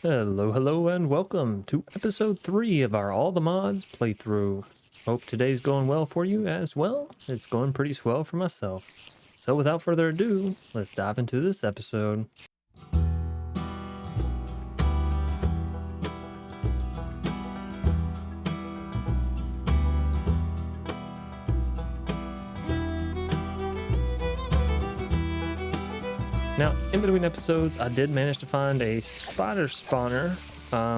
Hello, and welcome to episode 3 of our All the Mods playthrough. Hope today's going well for you as well. It's going pretty swell for myself. So without further ado, let's dive into this episode. Now, in between episodes, I did manage to find a spider spawner,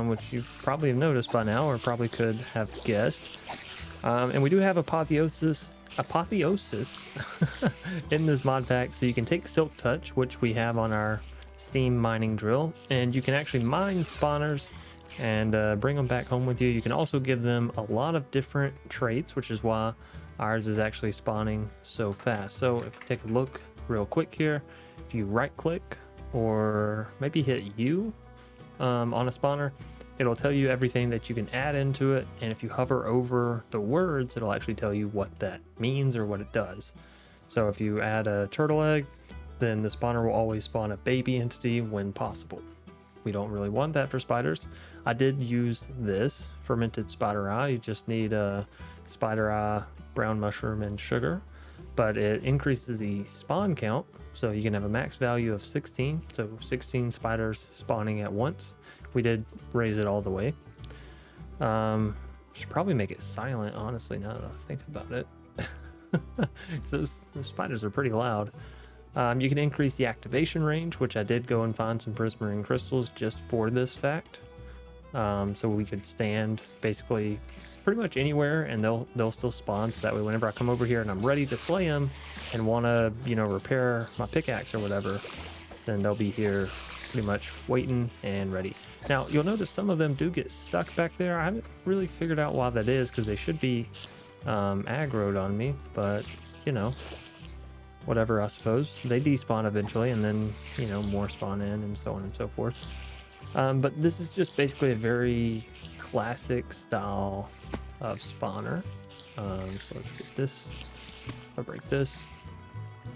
which you probably have noticed by now, or probably could have guessed. And we do have apotheosis in this mod pack, so you can take Silk Touch, which we have on our steam mining drill, and you can actually mine spawners and bring them back home with you. You can also give them a lot of different traits, which is why ours is actually spawning so fast. So if we take a look real quick here, if you right click or maybe hit U on a spawner, it'll tell you everything that you can add into it, and if you hover over the words, it'll actually tell you what that means or what it does. So if you add a turtle egg, then the spawner will always spawn a baby entity when possible. We don't really want that for spiders. I did use this fermented spider eye. You just need a spider eye, brown mushroom, and sugar, but it increases the spawn count, so you can have a max value of 16, so 16 spiders spawning at once. We did raise it all the way. Should probably make it silent, honestly, now that I think about it. those spiders are pretty loud. You can increase the activation range, which I did go and find some prismarine crystals just for this fact. So we could stand basically pretty much anywhere and they'll still spawn, so that way whenever I come over here and I'm ready to slay them and want to, repair my pickaxe or whatever, then they'll be here pretty much waiting and ready. Now you'll notice some of them do get stuck back there. I haven't really figured out why that is, because they should be aggroed on me, but whatever, I suppose. They despawn eventually, and then more spawn in and so on and so forth. But this is just basically a very classic style of spawner. So let's get this. I'll break this.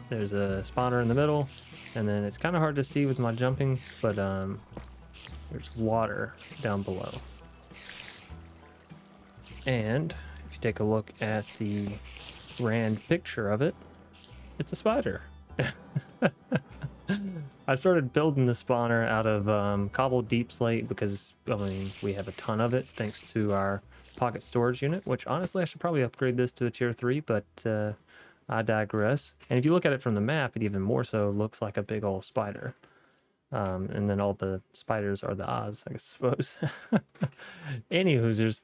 There's a spawner in the middle, and then it's kind of hard to see with my jumping, but there's water down below. And if you take a look at the rand picture of it, it's a spider. I started building the spawner out of cobbled deep slate because, we have a ton of it thanks to our pocket storage unit, which honestly I should probably upgrade this to a tier 3, but I digress. And if you look at it from the map, it even more so looks like a big old spider. And then all the spiders are the Oz, I suppose. Anywhoosers.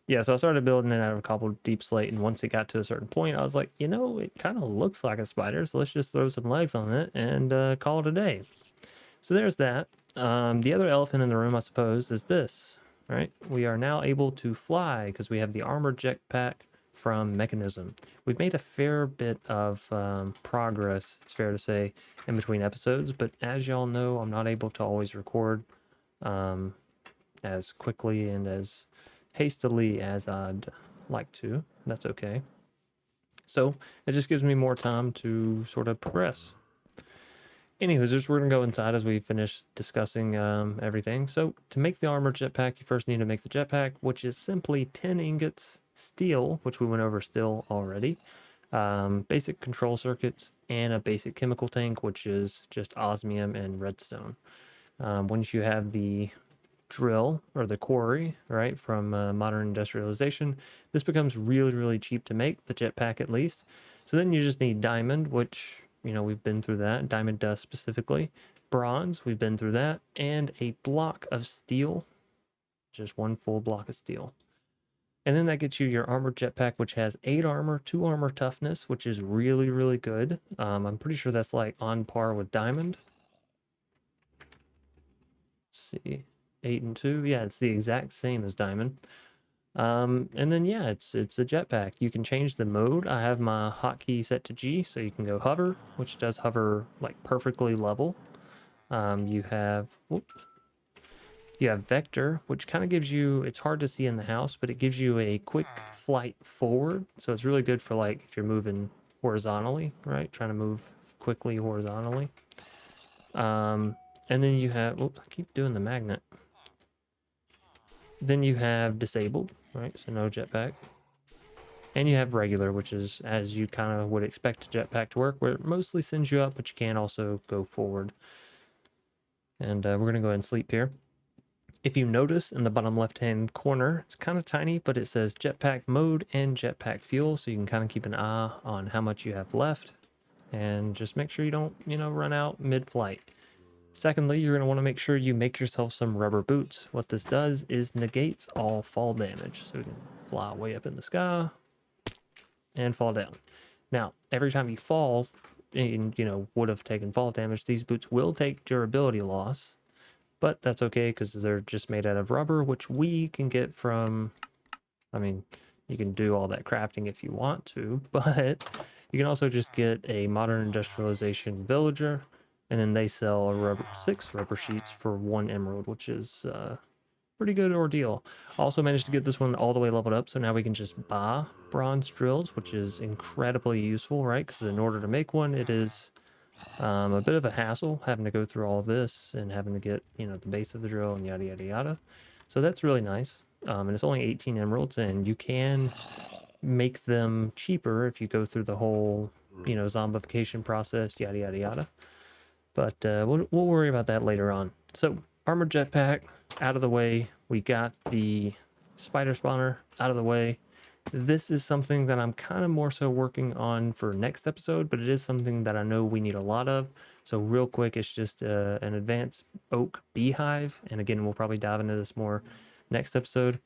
Yeah, so I started building it out of cobbled deep slate, and once it got to a certain point, I was like, it kind of looks like a spider, so let's just throw some legs on it and call it a day. So there's that. The other elephant in the room, I suppose, is this, right? We are now able to fly because we have the armored jetpack from Mechanism. We've made a fair bit of progress, it's fair to say, in between episodes, but as y'all know, I'm not able to always record as quickly and as hastily as I'd like to. That's okay. So it just gives me more time to sort of progress. Anywho, we're going to go inside as we finish discussing everything. So to make the armor jetpack, you first need to make the jetpack, which is simply 10 ingots steel, which we went over steel already, basic control circuits, and a basic chemical tank, which is just osmium and redstone. Once you have the drill or the quarry, right, from modern industrialization, this becomes really, really cheap to make, the jetpack at least. So then you just need diamond, which we've been through that, diamond dust specifically, bronze, we've been through that, and a block of steel, just one full block of steel. And then that gets you your armored jetpack, which has 8 armor, 2 armor toughness, which is really, really good. I'm pretty sure that's like on par with diamond. Let's see, 8 and 2, yeah, it's the exact same as diamond. And then yeah, it's a jetpack. You can change the mode. I have my hotkey set to G, so you can go hover, which does hover like perfectly level. You have vector, which kind of gives you, it's hard to see in the house, but it gives you a quick flight forward. So it's really good for like if you're moving horizontally, right? Trying to move quickly horizontally. And then you have, I keep doing the magnet. Then you have disabled, right? So no jetpack. And you have regular, which is as you kind of would expect a jetpack to work, where it mostly sends you up, but you can also go forward. And we're going to go ahead and sleep here. If you notice in the bottom left-hand corner, it's kind of tiny, but it says jetpack mode and jetpack fuel. So you can kind of keep an eye on how much you have left and just make sure you don't, run out mid-flight. Secondly, you're going to want to make sure you make yourself some rubber boots. What this does is negates all fall damage. So we can fly way up in the sky and fall down. Now, every time you fall and, would have taken fall damage, these boots will take durability loss, but that's okay because they're just made out of rubber, which we can get from, I mean, you can do all that crafting if you want to, but you can also just get a modern industrialization villager, and then they sell 6 rubber sheets for 1 emerald, which is pretty good ordeal. Also managed to get this one all the way leveled up, so now we can just buy bronze drills, which is incredibly useful, right? Because in order to make one, it is a bit of a hassle having to go through all this and having to get, the base of the drill and yada, yada, yada. So that's really nice. And it's only 18 emeralds, and you can make them cheaper if you go through the whole, zombification process, yada, yada, yada. But we'll worry about that later on. So armored jetpack out of the way. We got the spider spawner out of the way. This is something that I'm kind of more so working on for next episode, but it is something that I know we need a lot of. So real quick, it's just an advanced oak beehive. And again, we'll probably dive into this more next episode.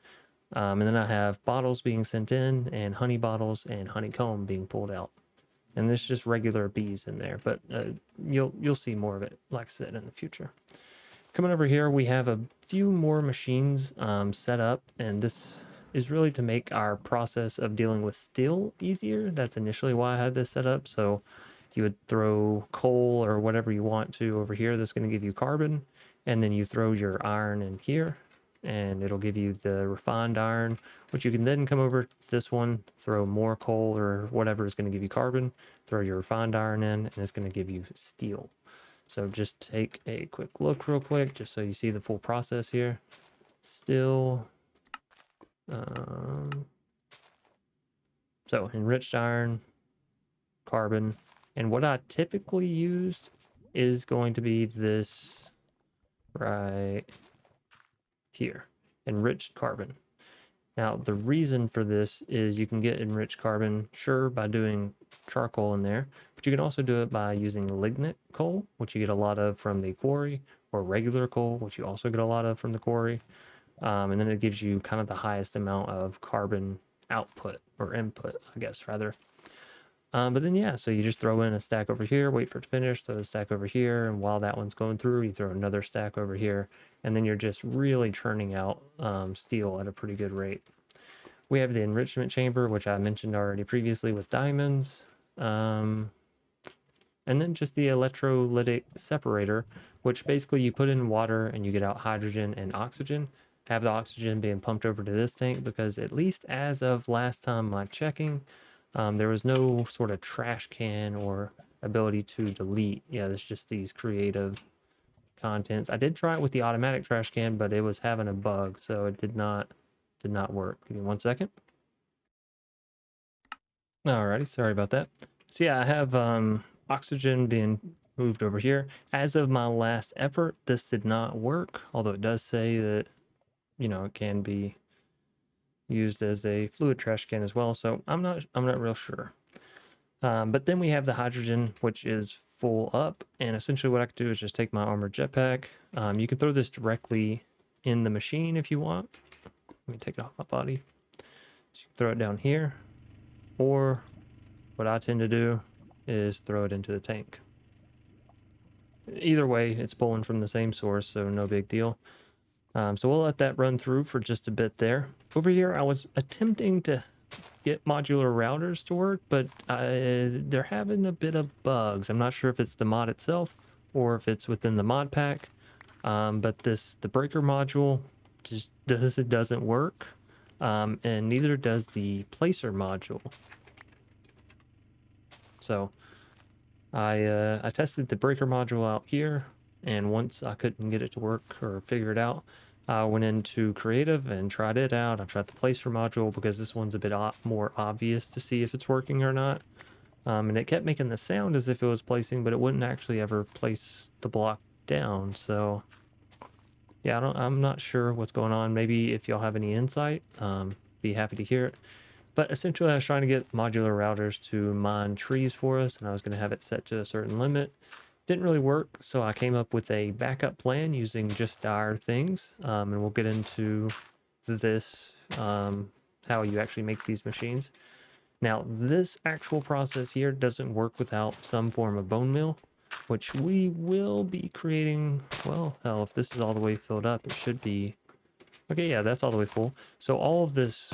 And then I have bottles being sent in and honey bottles and honeycomb being pulled out. And there's just regular bees in there, but you'll see more of it, like I said, in the future. Coming over here, we have a few more machines set up, and this is really to make our process of dealing with steel easier. That's initially why I had this set up. So you would throw coal or whatever you want to over here. That's going to give you carbon, and then you throw your iron in here, and it'll give you the refined iron, which you can then come over to this one, throw more coal or whatever is going to give you carbon, throw your refined iron in, and it's going to give you steel. So just take a quick look real quick, just so you see the full process here. Still, so enriched iron, carbon, and what I typically used is going to be this right here, enriched carbon. Now, the reason for this is you can get enriched carbon, sure, by doing charcoal in there, but you can also do it by using lignite coal, which you get a lot of from the quarry, or regular coal, which you also get a lot of from the quarry. And then it gives you kind of the highest amount of carbon output, or input, I guess, rather. But then, yeah, so you just throw in a stack over here, wait for it to finish, throw a stack over here, and while that one's going through, you throw another stack over here, and then you're just really churning out steel at a pretty good rate. We have the enrichment chamber, which I mentioned already previously with diamonds. And then just the electrolytic separator, which basically you put in water and you get out hydrogen and oxygen. Have the oxygen being pumped over to this tank because at least as of last time my checking, there was no sort of trash can or ability to delete. Yeah, there's just these creative contents. I did try it with the automatic trash can, but it was having a bug, so it did not work. Give me 1 second. Alrighty, sorry about that. So yeah, I have oxygen being moved over here. As of my last effort, this did not work, although it does say that, it can be used as a fluid trash can as well. So I'm not real sure. But then we have the hydrogen, which is full up. And essentially what I could do is just take my armored jetpack. You can throw this directly in the machine if you want. Let me take it off my body. So you can throw it down here. Or what I tend to do is throw it into the tank. Either way, it's pulling from the same source, so no big deal. So we'll let that run through for just a bit there. Over here, I was attempting to get modular routers to work, but they're having a bit of bugs. I'm not sure if it's the mod itself or if it's within the mod pack. But the breaker module just doesn't work. And neither does the placer module. So I tested the breaker module out here, and once I couldn't get it to work or figure it out, I went into creative and tried it out. I tried the placer module because this one's a bit more obvious to see if it's working or not. And it kept making the sound as if it was placing, but it wouldn't actually ever place the block down. So yeah, I'm not sure what's going on. Maybe if y'all have any insight, be happy to hear it. But essentially I was trying to get modular routers to mine trees for us, and I was going to have it set to a certain limit. Didn't really work, so I came up with a backup plan using just dire things, and we'll get into this, how you actually make these machines. Now, this actual process here doesn't work without some form of bone meal, which we will be creating. Well, hell, if this is all the way filled up, it should be... Okay, yeah, that's all the way full. So all this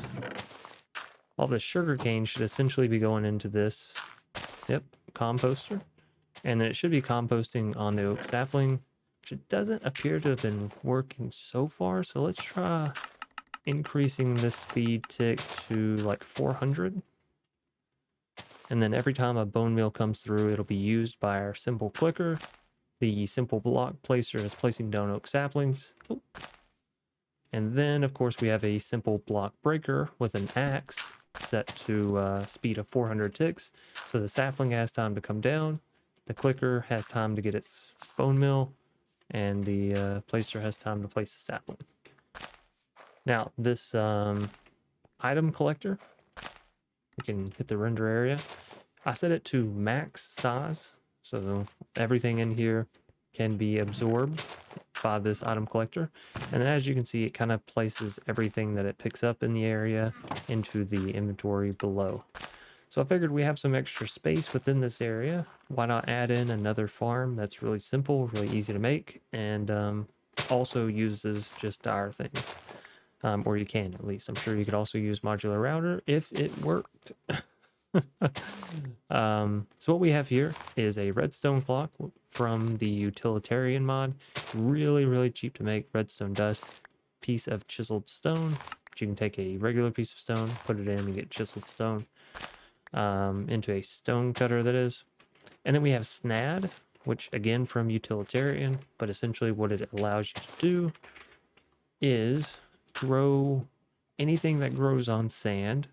sugar cane should essentially be going into this, yep, composter. And then it should be composting on the oak sapling, which it doesn't appear to have been working so far. So let's try increasing this speed tick to like 400. And then every time a bone meal comes through, it'll be used by our simple clicker. The simple block placer is placing down oak saplings. Oh. And then, of course, we have a simple block breaker with an axe set to speed of 400 ticks. So the sapling has time to come down. The clicker has time to get its bone meal, and the placer has time to place the sapling. Now, this item collector, we can hit the render area. I set it to max size, so everything in here can be absorbed by this item collector. And as you can see, it kind of places everything that it picks up in the area into the inventory below. So I figured we have some extra space within this area. Why not add in another farm that's really simple, really easy to make, and also uses just dire things. Or you can, at least. I'm sure you could also use modular router if it worked. So what we have here is a redstone clock from the utilitarian mod. Really, really cheap to make. Redstone dust. Piece of chiseled stone. You can take a regular piece of stone, put it in, and get chiseled stone. Into a stone cutter, that is. And then we have snad, which again from utilitarian, but essentially what it allows you to do is grow anything that grows on sand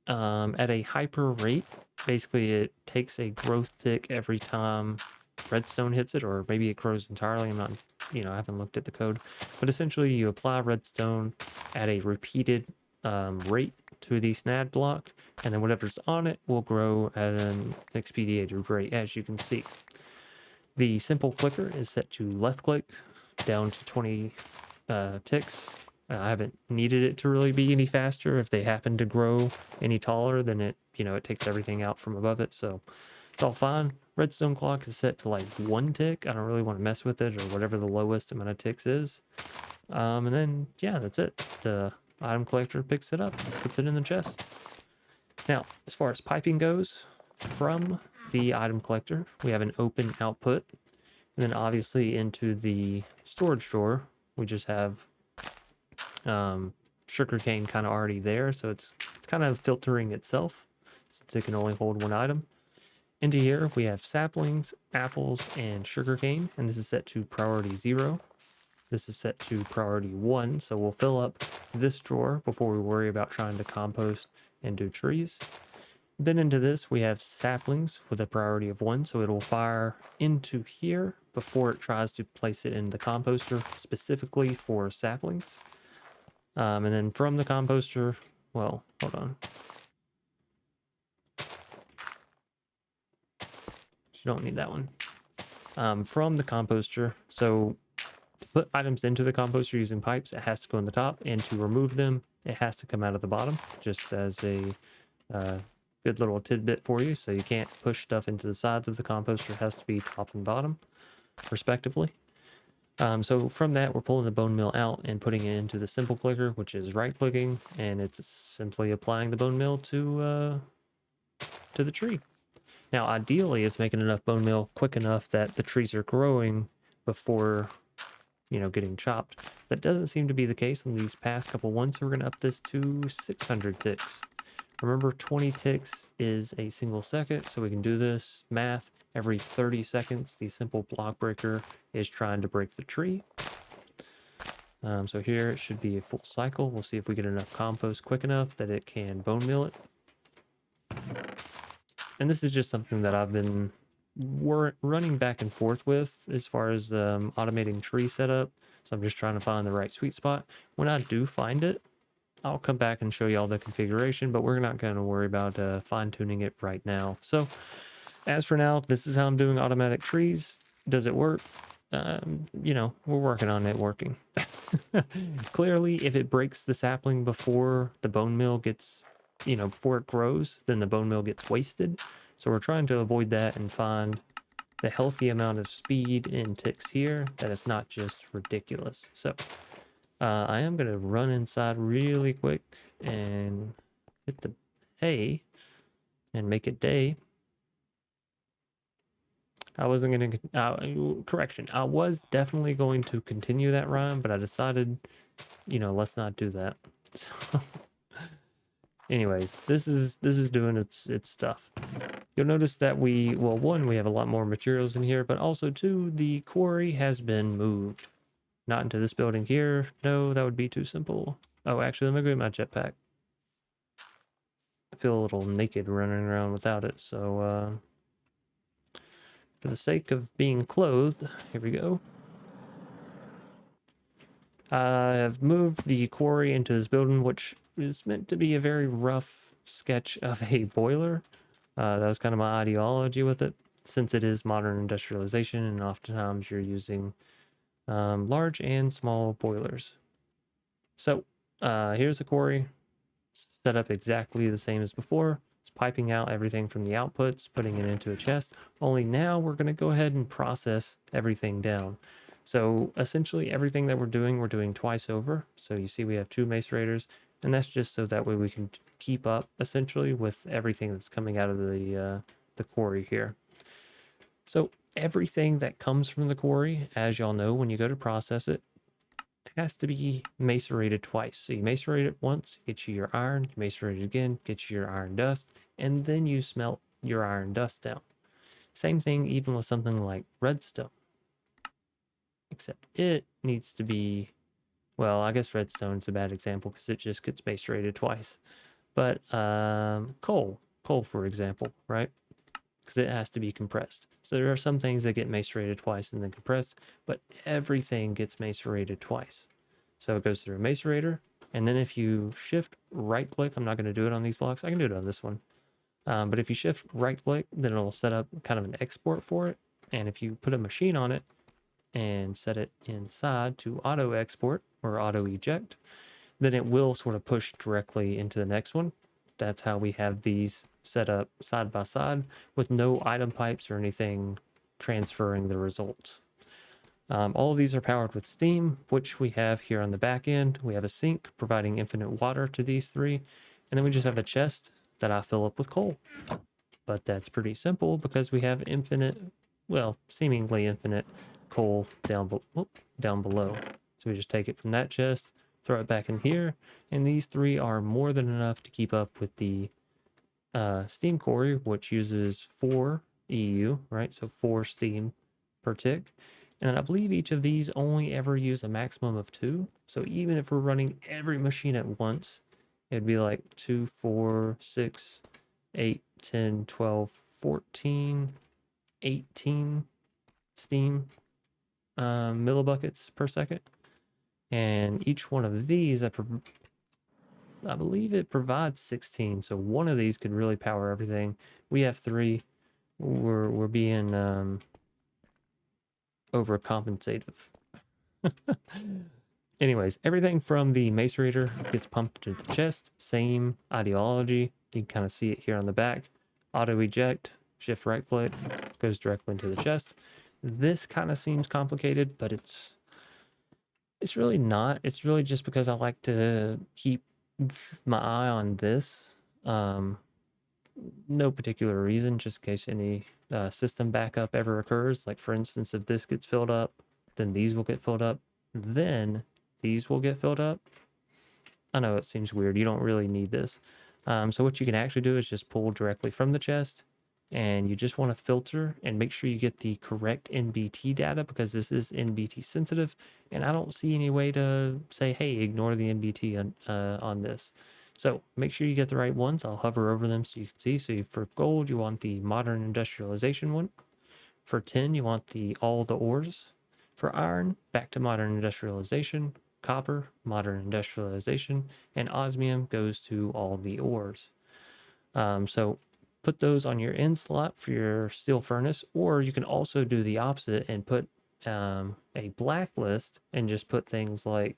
at a hyper rate. Basically it takes a growth tick every time redstone hits it, or maybe it grows entirely. I'm not, I haven't looked at the code, but essentially you apply redstone at a repeated rate to the snad block, and then whatever's on it will grow at an expedited rate, as you can see. The simple clicker is set to left click down to 20 ticks. I haven't needed it to really be any faster. If they happen to grow any taller, then it takes everything out from above it, so it's all fine. Redstone clock is set to like 1 tick. I don't really want to mess with it, or whatever the lowest amount of ticks is. And then, yeah, that's it. The item collector picks it up, puts it in the chest. Now, as far as piping goes, from the item collector, we have an open output. And then obviously into the storage drawer, we just have sugarcane kind of already there. So it's kind of filtering itself, since it can only hold 1 item. Into here, we have saplings, apples, and sugarcane, and this is set to priority 0. This is set to priority 1, so we'll fill up this drawer before we worry about trying to compost and do trees. Then into this, we have saplings with a priority of 1, so it will fire into here before it tries to place it in the composter, specifically for saplings. And then from the composter, well, hold on. You don't need that one. From the composter, so to put items into the composter using pipes, it has to go in the top, and to remove them, it has to come out of the bottom, just as a good little tidbit for you. So you can't push stuff into the sides of the composter. It has to be top and bottom, respectively. So from that, we're pulling the bone meal out and putting it into the simple clicker, which is right clicking, and it's simply applying the bone meal to the tree. Now, ideally, it's making enough bone meal quick enough that the trees are growing before, getting chopped. That doesn't seem to be the case in these past couple ones, so we're going to up this to 600 ticks. Remember, 20 ticks is a single second, so we can do this math. Every 30 seconds, the simple block breaker is trying to break the tree. So here it should be a full cycle. We'll see if we get enough compost quick enough that it can bone meal it. And this is just something that I've been running back and forth with as far as automating tree setup. So I'm just trying to find the right sweet spot. When I do find it, I'll come back and show you all the configuration, but we're not going to worry about fine tuning it right now. So as for now, this is how I'm doing automatic trees. Does it work? You know, we're working on it working. Clearly, if it breaks the sapling before the bone meal gets, you know, before it grows, then the bone meal gets wasted. So we're trying to avoid that and find the healthy amount of speed in ticks here that it's not just ridiculous. So I am going to run inside really quick and hit the hay and make it day. I wasn't going to, correction, I was definitely going to continue that rhyme, but I decided, you know, let's not do that. So, anyways, this is doing its stuff. You'll notice that well, one, we have a lot more materials in here, but also two, the quarry has been moved. Not into this building here. No, that would be too simple. Oh, actually, let me go get my jetpack. I feel a little naked running around without it, so for the sake of being clothed, here we go. I have moved the quarry into this building, which is meant to be a very rough sketch of a boiler. That was kind of my ideology with it, since it is modern industrialization, and oftentimes you're using large and small boilers. So here's the quarry, set up exactly the same as before. It's piping out everything from the outputs, putting it into a chest. Only now we're going to go ahead and process everything down. So essentially everything that we're doing twice over. So you see we have 2 macerators, and that's just so that way we can keep up essentially with everything that's coming out of the quarry here. So everything that comes from the quarry, as y'all know, when you go to process it, has to be macerated twice. So you macerate it once, get you your iron, you macerate it again, get you your iron dust, and then you smelt your iron dust down. Same thing even with something like redstone. Except it needs to be, well, I guess redstone's a bad example because it just gets macerated twice. But coal, for example, right? Because it has to be compressed. So there are some things that get macerated twice and then compressed, but everything gets macerated twice. So it goes through a macerator, and then if you shift right click, I'm not going to do it on these blocks, I can do it on this one. But if you shift right click, then it'll set up kind of an export for it. And if you put a machine on it and set it inside to auto export or auto eject, then it will sort of push directly into the next one. That's how we have these set up side by side with no item pipes or anything transferring the results. All of these are powered with steam, which we have here on the back end. We have a sink providing infinite water to these 3, and then we just have a chest that I fill up with coal. But that's pretty simple because we have infinite, well, seemingly infinite coal down below. So we just take it from that chest, throw it back in here, and these 3 are more than enough to keep up with the steam quarry, which uses 4 EU, right? So 4 steam per tick. And I believe each of these only ever use a maximum of 2. So even if we're running every machine at once, it'd be like 2, 4, 6, 8, 10, 12, 14, 18 steam millibuckets per second. And each one of these, I believe it provides 16. So one of these could really power everything. We have 3. We're being overcompensative. Anyways, everything from the macerator gets pumped into the chest. Same ideology. You can kind of see it here on the back. Auto eject, shift right click, goes directly into the chest. This kind of seems complicated, but it's really not. It's really just because I like to keep my eye on this. No particular reason, just in case any system backup ever occurs. Like for instance, if this gets filled up, then these will get filled up, then these will get filled up. I know it seems weird. You don't really need this. So what you can actually do is just pull directly from the chest, and you just want to filter and make sure you get the correct NBT data because this is NBT sensitive. and I don't see any way to say, hey, ignore the NBT on this. So make sure you get the right ones. I'll hover over them so you can see. So for gold, you want the modern industrialization one. For tin, you want the all the ores. For iron, back to modern industrialization. Copper, modern industrialization. And osmium goes to all the ores. So put those on your end slot for your steel furnace, or you can also do the opposite and put a blacklist and just put things like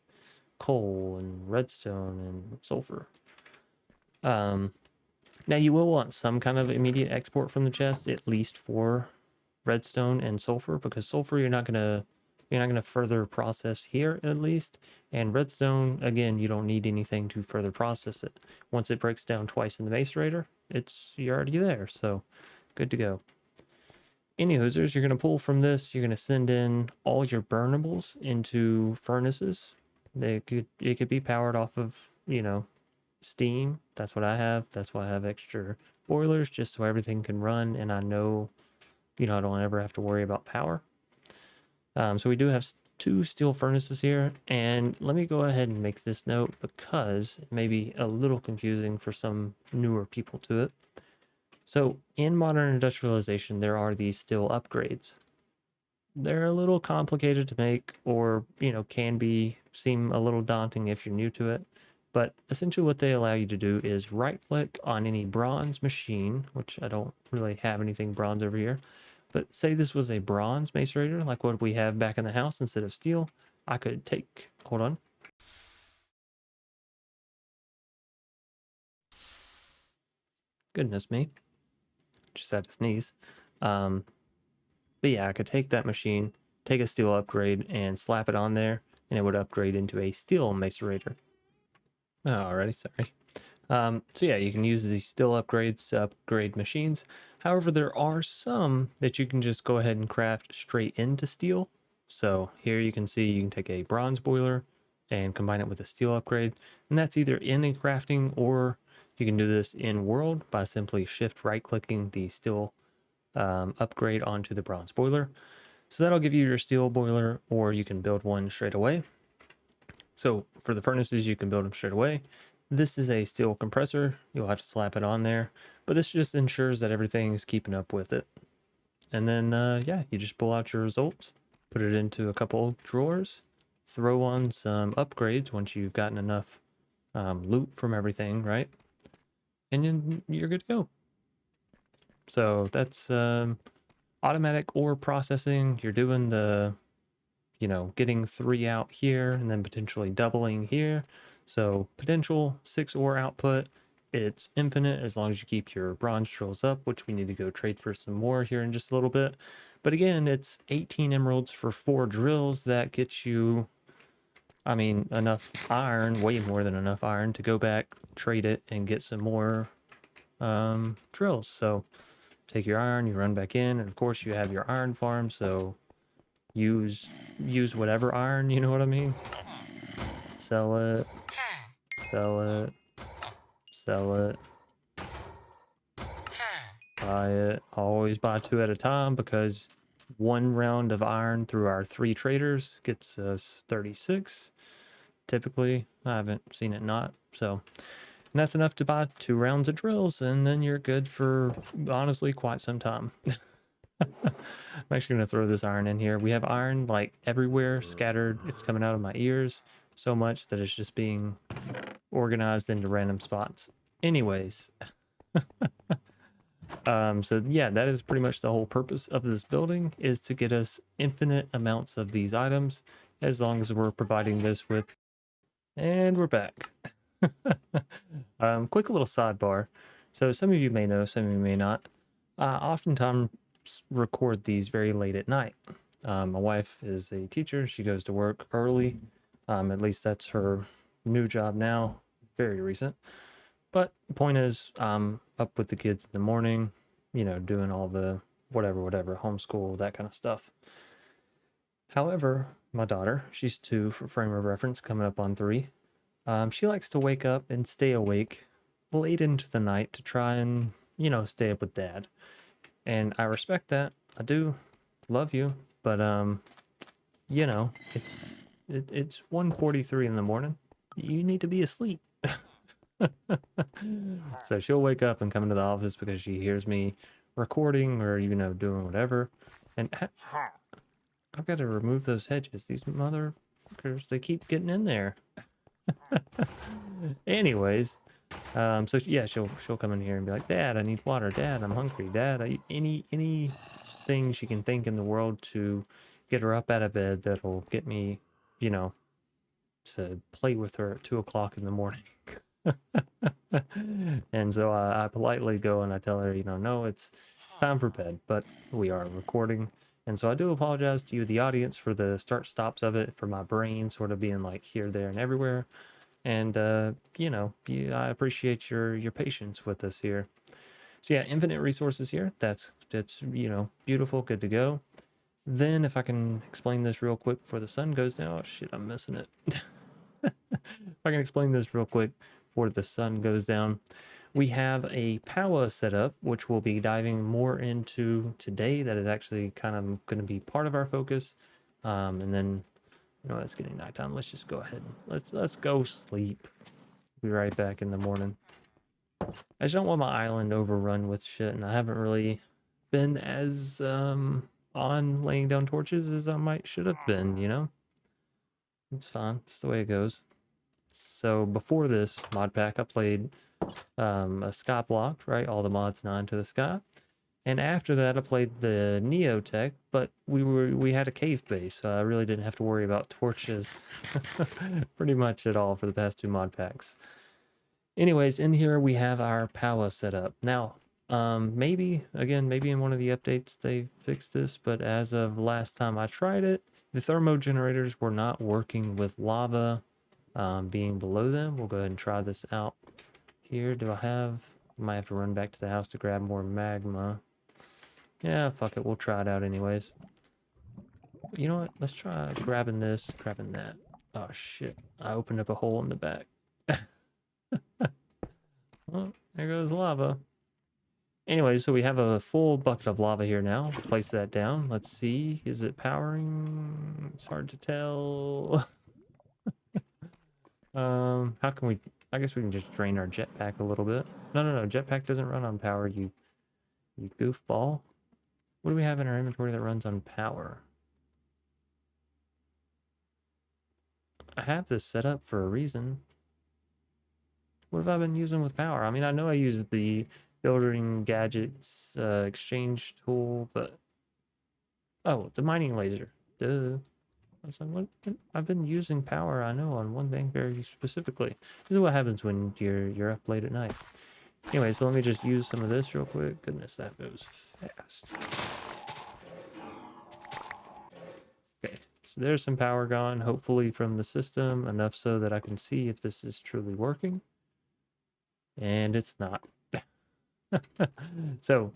coal and redstone and sulfur. Now you will want some kind of immediate export from the chest, at least for redstone and sulfur, because sulfur you're not gonna further process here at least, and redstone again you don't need anything to further process it. Once it breaks down twice in the macerator, you're already there, so good to go. Any hoosers, you're gonna pull from this. You're gonna send in all your burnables into furnaces. It could be powered off of steam. That's what I have. That's why I have extra boilers, just so everything can run, and I know I don't ever have to worry about power. So we do have 2 steel furnaces here, and let me go ahead and make this note because it may be a little confusing for some newer people to it. So in modern industrialization, there are these steel upgrades. They're a little complicated to make, or can seem a little daunting if you're new to it. But essentially what they allow you to do is right click on any bronze machine, which I don't really have anything bronze over here. But say this was a bronze macerator, like what we have back in the house instead of steel. I could take, hold on. Goodness me. Just had to sneeze. But yeah, I could take that machine, take a steel upgrade, and slap it on there, and it would upgrade into a steel macerator. Alrighty, sorry. So yeah, you can use these steel upgrades to upgrade machines. However, there are some that you can just go ahead and craft straight into steel. So here you can see you can take a bronze boiler and combine it with a steel upgrade. And that's either in a crafting, or you can do this in world by simply shift right clicking the steel upgrade onto the bronze boiler. So that'll give you your steel boiler, or you can build one straight away. So for the furnaces, you can build them straight away. This is a steel compressor. You'll have to slap it on there, but this just ensures that everything is keeping up with it. And then, yeah, you just pull out your results, put it into a couple drawers, throw on some upgrades once you've gotten enough loot from everything, right? And then you're good to go. So that's automatic ore processing. You're doing the getting 3 out here and then potentially doubling here. So potential 6 ore output. It's infinite as long as you keep your bronze drills up, which we need to go trade for some more here in just a little bit. But again, it's 18 emeralds for 4 drills. That gets you, I mean, enough iron, way more than enough iron to go back, trade it, and get some more drills. So take your iron, you run back in, and of course you have your iron farm, so use whatever iron, you know what I mean? Sell it, sell it, sell it, buy it. Always buy 2 at a time, because 1 round of iron through our 3 traders gets us 36 typically. I haven't seen it not. So, and that's enough to buy 2 rounds of drills, and then you're good for honestly quite some time. I'm actually going to throw this iron in here. We have iron like everywhere scattered. It's coming out of my ears so much that it's just being organized into random spots. Anyways, so yeah, that is pretty much the whole purpose of this building, is to get us infinite amounts of these items, as long as we're providing this with. And we're back. Quick little sidebar. So some of you may know, some of you may not. Oftentimes record these very late at night. My wife is a teacher. She goes to work early. At least that's her new job now. Very recent. But the point is, up with the kids in the morning, doing all the whatever, homeschool, that kind of stuff. However, my daughter, she's 2 for frame of reference, coming up on 3. She likes to wake up and stay awake late into the night to try and, stay up with dad. And I respect that. I do love you, but, It's 1:43 in the morning. You need to be asleep. So she'll wake up and come into the office because she hears me recording or, you know, doing whatever. And I've got to remove those hedges. These motherfuckers, they keep getting in there. Anyways, so yeah, she'll come in here and be like, Dad, I need water. Dad, I'm hungry. Dad, anything she can think in the world to get her up out of bed that'll get me, you know, to play with her at 2 o'clock in the morning. And so I politely go and I tell her, you know, no, it's time for bed, but we are recording. And so I do apologize to you, the audience, for the start stops of it, for my brain sort of being like here, there, and everywhere. And you know, I appreciate your patience with us here. So yeah, infinite resources here. That's you know, beautiful, good to go. Then if I can explain this real quick before the sun goes down. Oh shit, I'm missing it. If I can explain this real quick before the sun goes down, we have a power setup, which we'll be diving more into today. That is actually kind of going to be part of our focus. And then, you know, it's getting nighttime. Let's just go ahead and let's go sleep. Be right back in the morning. I just don't want my island overrun with shit, and I haven't really been as on laying down torches as I might should have been, you know? It's fine. It's the way it goes. So before this mod pack, I played a sky block, right? All the mods 9 to the sky. And after that, I played the Neotech, but we had a cave base, so I really didn't have to worry about torches pretty much at all for the past 2 mod packs. Anyways, in here we have our power setup. Now, maybe in one of the updates they fixed this, but as of last time I tried it, the thermo generators were not working with lava being below them. We'll go ahead and try this out here. Might have to run back to the house to grab more magma. Yeah, fuck it, we'll try it out anyways. You know what, let's try grabbing this, grabbing that. Oh shit, I opened up a hole in the back. Oh, there goes lava. Anyway, so we have a full bucket of lava here now. Place that down. Let's see. Is it powering? It's hard to tell. How can we... I guess we can just drain our jetpack a little bit. No. Jetpack doesn't run on power, you goofball. What do we have in our inventory that runs on power? I have this set up for a reason. What have I been using with power? I mean, I know I use the building gadgets exchange tool, but... Oh, the mining laser. Duh. I was like, what? I've been using power, I know, on one thing very specifically. This is what happens when you're up late at night. Anyway, so let me just use some of this real quick. Goodness, that moves fast. Okay, so there's some power gone, hopefully from the system, enough so that I can see if this is truly working. And it's not. So,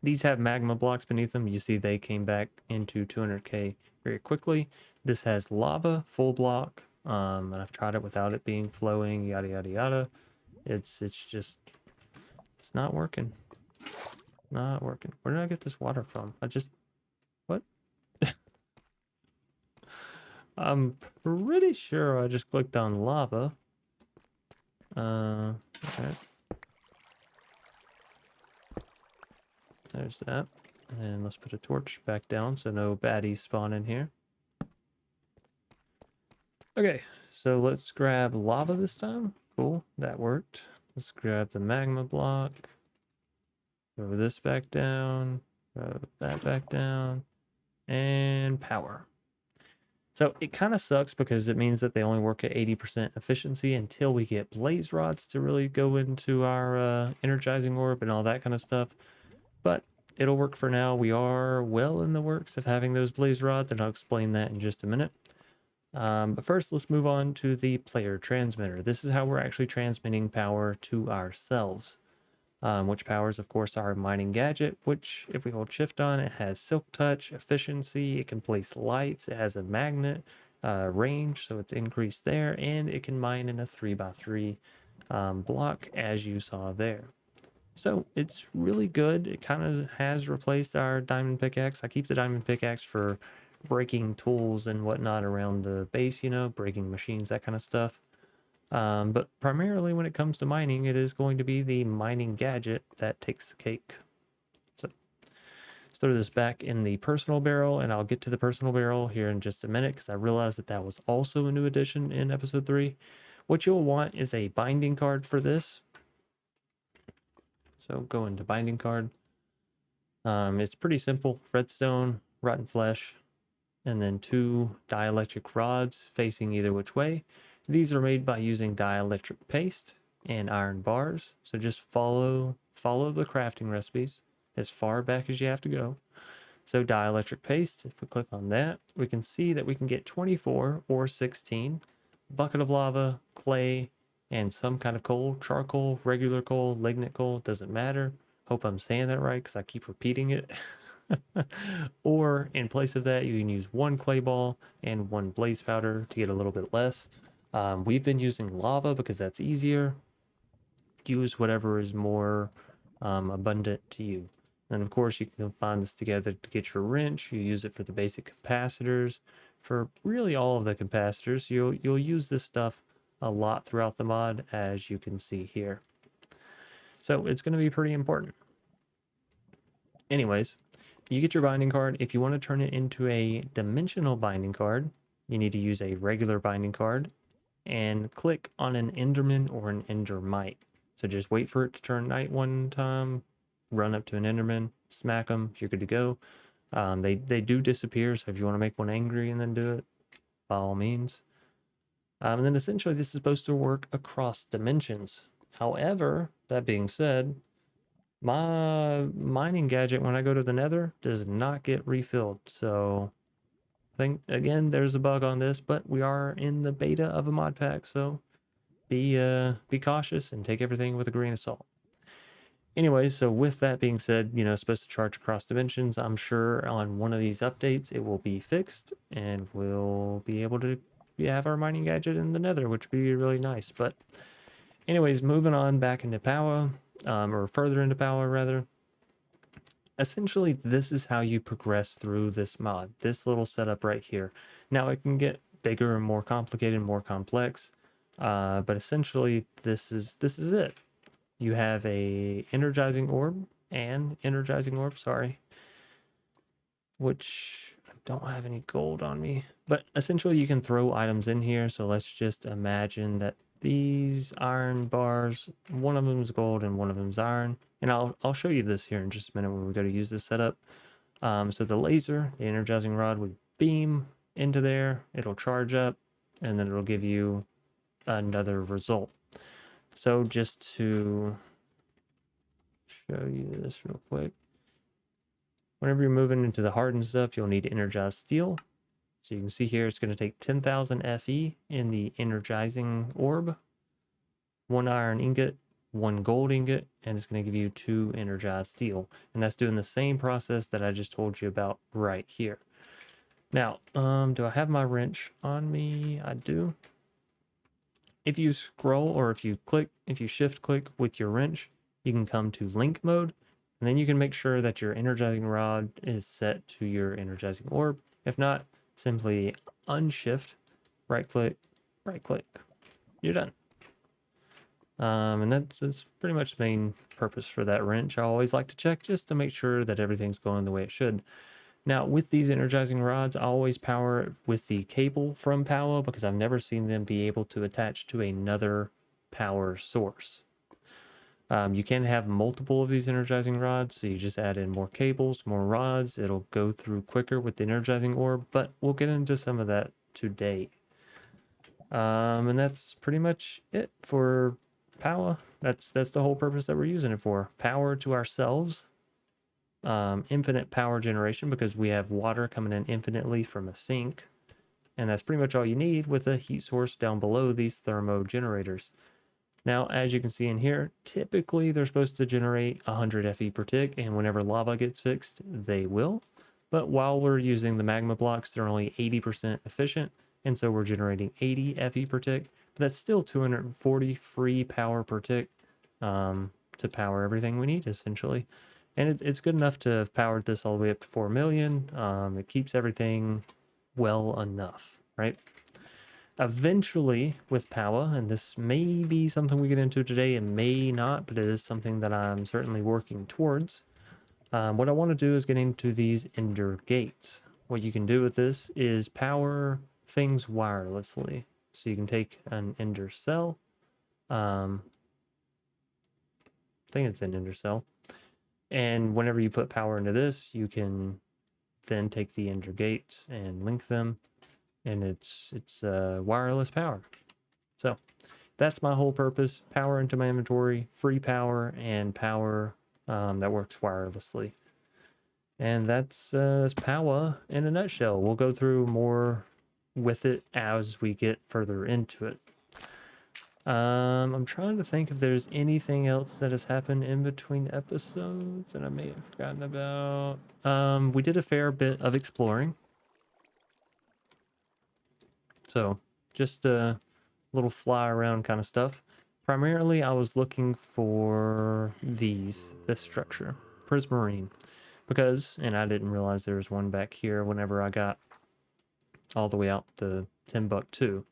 these have magma blocks beneath them. You see they came back into 200k very quickly. This has lava, full block, and I've tried it without it being flowing, yada, yada, yada. It's just, it's not working. Not working. Where did I get this water from? What? I'm pretty sure I just clicked on lava. Okay. There's that. And let's put a torch back down so no baddies spawn in here. Okay, so let's grab lava this time. Cool, that worked. Let's grab the magma block. Throw this back down. Throw that back down. And power. So it kind of sucks because it means that they only work at 80% efficiency until we get blaze rods to really go into our energizing orb and all that kind of stuff. But it'll work for now. We are well in the works of having those blaze rods, and I'll explain that in just a minute. But first, let's move on to the player transmitter. This is how we're actually transmitting power to ourselves. Which powers, of course, our mining gadget, which if we hold shift on, it has silk touch, efficiency, it can place lights, it has a magnet, range, so it's increased there, and it can mine in a 3x3 block, as you saw there. So it's really good. It kind of has replaced our diamond pickaxe. I keep the diamond pickaxe for breaking tools and whatnot around the base, you know, breaking machines, that kind of stuff. But primarily when it comes to mining, it is going to be the mining gadget that takes the cake. So let's throw this back in the personal barrel, and I'll get to the personal barrel here in just a minute because I realized that that was also a new addition in episode 3. What you'll want is a binding card for this. So go into binding card. It's pretty simple. Redstone, rotten flesh, and then 2 dielectric rods facing either which way. These are made by using dielectric paste and iron bars. So just follow the crafting recipes as far back as you have to go. So dielectric paste, if we click on that, we can see that we can get 24 or 16, bucket of lava, clay, and some kind of coal, charcoal, regular coal, lignite coal, doesn't matter. Hope I'm saying that right because I keep repeating it. Or in place of that, you can use 1 clay ball and 1 blaze powder to get a little bit less. We've been using lava because that's easier. Use whatever is more abundant to you. And of course, you can combine this together to get your wrench. You use it for the basic capacitors. For really all of the capacitors, you'll use this stuff a lot throughout the mod, as you can see here. So it's going to be pretty important. Anyways, you get your binding card. If you want to turn it into a dimensional binding card, you need to use a regular binding card and click on an Enderman or an Endermite. So just wait for it to turn night one time, run up to an Enderman, smack them, you're good to go. They do disappear, so if you want to make one angry and then do it, by all means. And then essentially this is supposed to work across dimensions. However, that being said, my mining gadget, when I go to the Nether, does not get refilled. So I think, again, there's a bug on this, but we are in the beta of a mod pack, so be cautious and take everything with a grain of salt. Anyway, so with that being said, you know, it's supposed to charge across dimensions. I'm sure on one of these updates it will be fixed and we'll be able to have our mining gadget in the Nether, which would be really nice. But anyways, moving on back into power, or further into power rather. Essentially, this is how you progress through this mod, this little setup right here. Now it can get bigger and more complicated, more complex, but essentially this is it. You have a energizing orb, sorry, which I don't have any gold on me, but essentially you can throw items in here. So let's just imagine that these iron bars, one of them is gold and one of them is iron. And I'll show you this here in just a minute when we go to use this setup. So the laser, the energizing rod, would beam into there, it'll charge up, and then it'll give you another result. So just to show you this real quick, whenever you're moving into the hardened stuff, you'll need energized steel. So you can see here it's going to take 10,000 Fe in the energizing orb, 1 iron ingot, 1 gold ingot, and it's going to give you 2 energized steel. And that's doing the same process that I just told you about right here. Now, do I have my wrench on me? I do. If you scroll, or if you shift click with your wrench, you can come to link mode, and then you can make sure that your energizing rod is set to your energizing orb. If not, simply unshift, right click, you're done. And that's pretty much the main purpose for that wrench. I always like to check just to make sure that everything's going the way it should. Now, with these energizing rods, I always power it with the cable from power because I've never seen them be able to attach to another power source. You can have multiple of these energizing rods, so you just add in more cables, more rods. It'll go through quicker with the energizing orb, but we'll get into some of that today. And that's pretty much it for power. That's the whole purpose that we're using it for. Power to ourselves. Infinite power generation because we have water coming in infinitely from a sink, and that's pretty much all you need with a heat source down below these thermo generators. Now, as you can see in here, typically they're supposed to generate 100 Fe per tick, and whenever lava gets fixed, they will. But while we're using the magma blocks, they're only 80% efficient, and so we're generating 80 Fe per tick. But that's still 240 free power per tick to power everything we need, essentially. And it's good enough to have powered this all the way up to 4 million. It keeps everything well enough, right? Eventually, with power, and this may be something we get into today, and may not, but it is something that I'm certainly working towards. What I want to do is get into these ender gates. What you can do with this is power things wirelessly. So you can take an ender cell. I think it's an ender cell. And whenever you put power into this, you can then take the ender gates and link them, and it's wireless power. So that's my whole purpose: power into my inventory, free power, and power that works wirelessly. And that's power in a nutshell. We'll go through more with it as we get further into it. I'm trying to think if there's anything else that has happened in between episodes that I may have forgotten about. We did a fair bit of exploring. So just a little fly around kind of stuff. Primarily, I was looking for this structure, Prismarine, because, and I didn't realize there was one back here whenever I got all the way out to Timbuktu.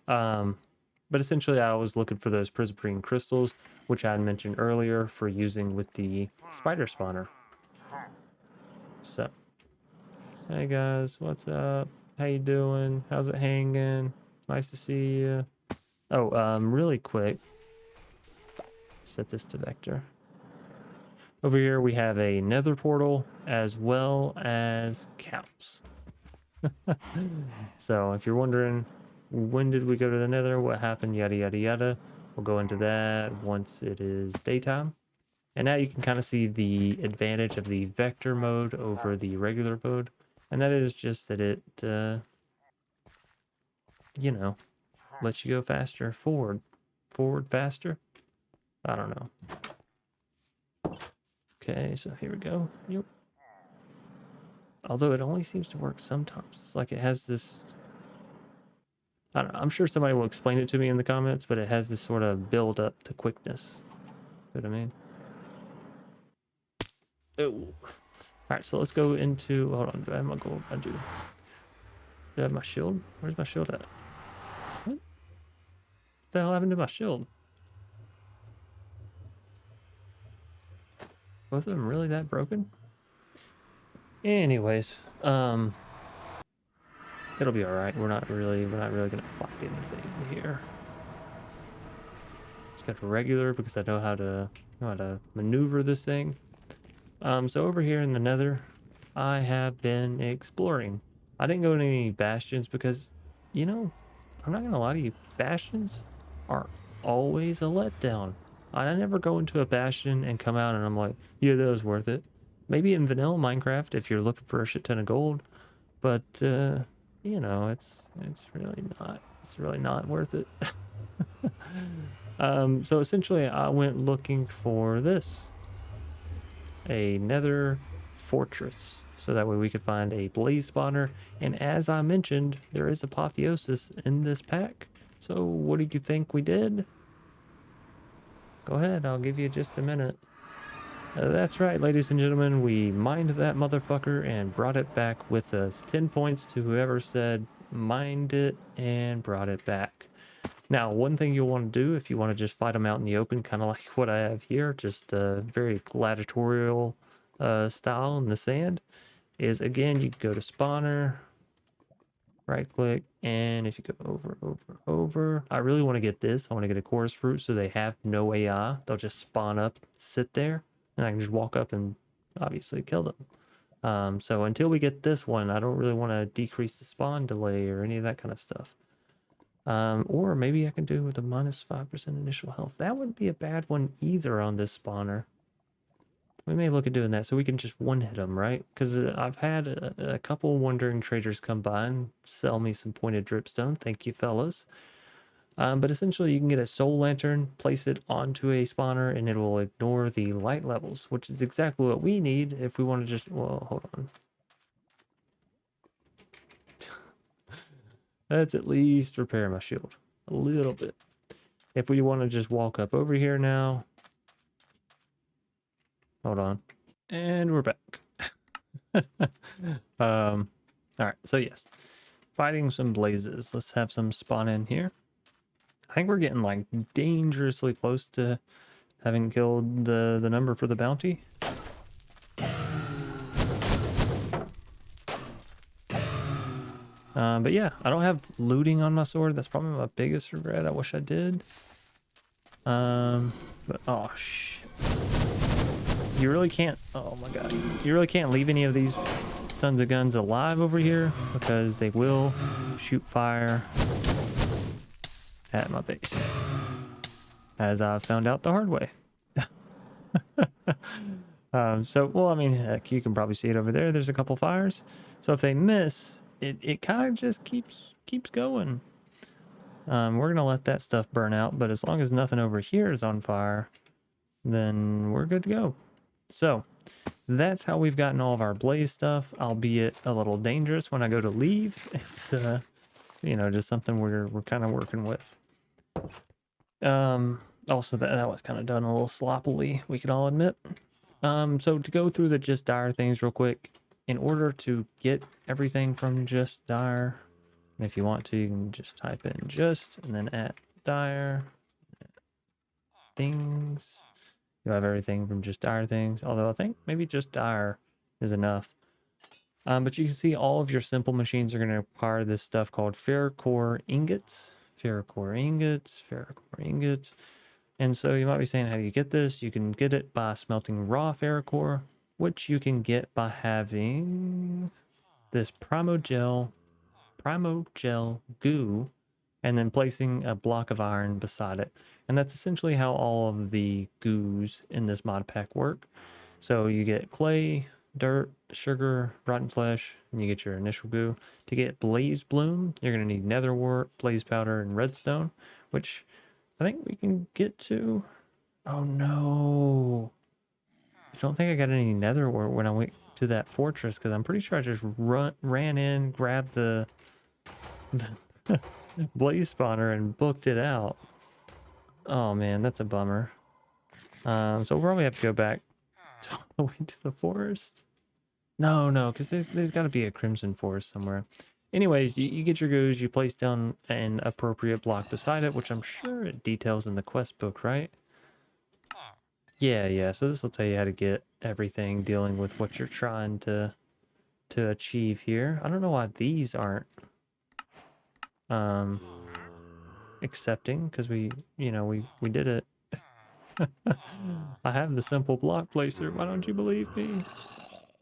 But essentially, I was looking for those Prismarine crystals, which I had mentioned earlier, for using with the spider spawner. So, hey guys, what's up? How you doing? How's it hanging? Nice to see you. Oh, really quick, set this to vector. Over here we have a nether portal as well as cows. So if you're wondering, when did we go to the nether, what happened, yada yada yada, we'll go into that once it is daytime. And now you can kind of see the advantage of the vector mode over the regular mode, and that is just that it you know, lets you go faster, forward faster. I don't know. Okay, so here we go. Yep. Although it only seems to work sometimes. It's like it has this, I don't know, I'm sure somebody will explain it to me in the comments, but it has this sort of build up to quickness. You know what I mean? Oh. Alright, so let's go into, hold on, do I have my gold? I do. Do I have my shield? Where's my shield at? What the hell happened to my shield? Both of them really that broken? Anyways, it'll be alright. We're not really gonna fight anything here. Just got regular because I know how to maneuver this thing. So over here in the nether, I have been exploring. I didn't go to any bastions because, you know, I'm not gonna lie to you, bastions are always a letdown. I never go into a bastion and come out and I'm like, yeah, that was worth it. Maybe in vanilla Minecraft if you're looking for a shit ton of gold, but you know, it's really not worth it. So essentially I went looking for this, a nether fortress, so that way we could find a blaze spawner. And as I mentioned, there is apotheosis in this pack. So what do you think we did? Go ahead, I'll give you just a minute. That's right, ladies and gentlemen, we mined that motherfucker and brought it back with us. 10 points to whoever said mined it and brought it back. Now, one thing you'll want to do if you want to just fight them out in the open, kind of like what I have here, just a very gladiatorial style in the sand, is again, you go to spawner, right click, and if you go over, I really want to get this. I want to get a chorus fruit so they have no AI. They'll just spawn up, sit there, and I can just walk up and obviously kill them. So until we get this one, I don't really want to decrease the spawn delay or any of that kind of stuff. Or maybe I can do with a minus 5% initial health. That wouldn't be a bad one either on this spawner. We may look at doing that so we can just one-hit them, right? Because I've had a couple wandering traders come by and sell me some pointed dripstone. Thank you, fellas. But essentially, you can get a soul lantern, place it onto a spawner, and it will ignore the light levels, which is exactly what we need if we want to just... Well, hold on. Let's at least repair my shield a little bit. If we want to just walk up over here now... Hold on. And we're back. All right, so yes, fighting some blazes. Let's have some spawn in here. I think we're getting like dangerously close to having killed the number for the bounty. But yeah, I don't have looting on my sword. That's probably my biggest regret. I wish I did. But oh shit. You really can't, oh my god. You really can't leave any of these sons of guns alive over here because they will shoot fire at my base. As I found out the hard way. Well, I mean, heck, you can probably see it over there. There's a couple fires. So if they miss, it kind of just keeps going. We're gonna let that stuff burn out, but as long as nothing over here is on fire, then we're good to go. So that's how we've gotten all of our blaze stuff, albeit a little dangerous when I go to leave. It's you know, just something we're kind of working with. Also that was kind of done a little sloppily, we can all admit. So to go through the just dire things real quick, in order to get everything from just dire, if you want to, you can just type in just and then at dire things. You have everything from just dire things, although I think maybe just dire is enough. But you can see all of your simple machines are going to require this stuff called ferrocore ingots. Ferrocore ingots, ferrocore ingots. And so you might be saying, how do you get this? You can get it by smelting raw ferrocore, which you can get by having this primogel goo and then placing a block of iron beside it. And that's essentially how all of the goos in this mod pack work. So you get clay, dirt, sugar, rotten flesh, and you get your initial goo. To get blaze bloom, you're going to need nether wart, blaze powder, and redstone, which I think we can get to. Oh no. I don't think I got any nether wart when I went to that fortress, because I'm pretty sure I just ran in, grabbed the blaze spawner and booked it out. Oh man, that's a bummer. So we'll probably have to go back all the way to the forest. No, because there's got to be a crimson forest somewhere. Anyways, you get your goos, you place down an appropriate block beside it, which I'm sure it details in the quest book, right? Yeah, so this will tell you how to get everything dealing with what you're trying to achieve here. I don't know why these aren't accepting, because we did it. I have the simple block placer. Why don't you believe me?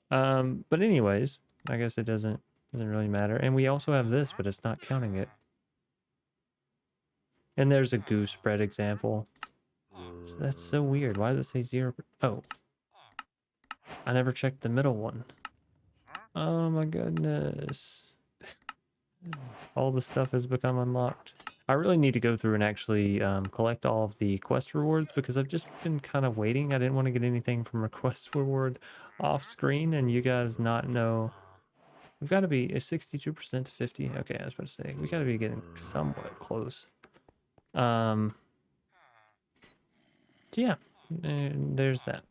But anyways, I guess it doesn't really matter. And we also have this, but it's not counting it. And there's a goo spread example. So that's so weird. Why does it say 0? Oh, I never checked the middle one. Oh my goodness. All the stuff has become unlocked. I really need to go through and actually collect all of the quest rewards, because I've just been kind of waiting. I didn't want to get anything from a quest reward off screen and you guys not know. We've got to be a 62% to 50. Okay, I was about to say we got to be getting somewhat close. So yeah, and there's that.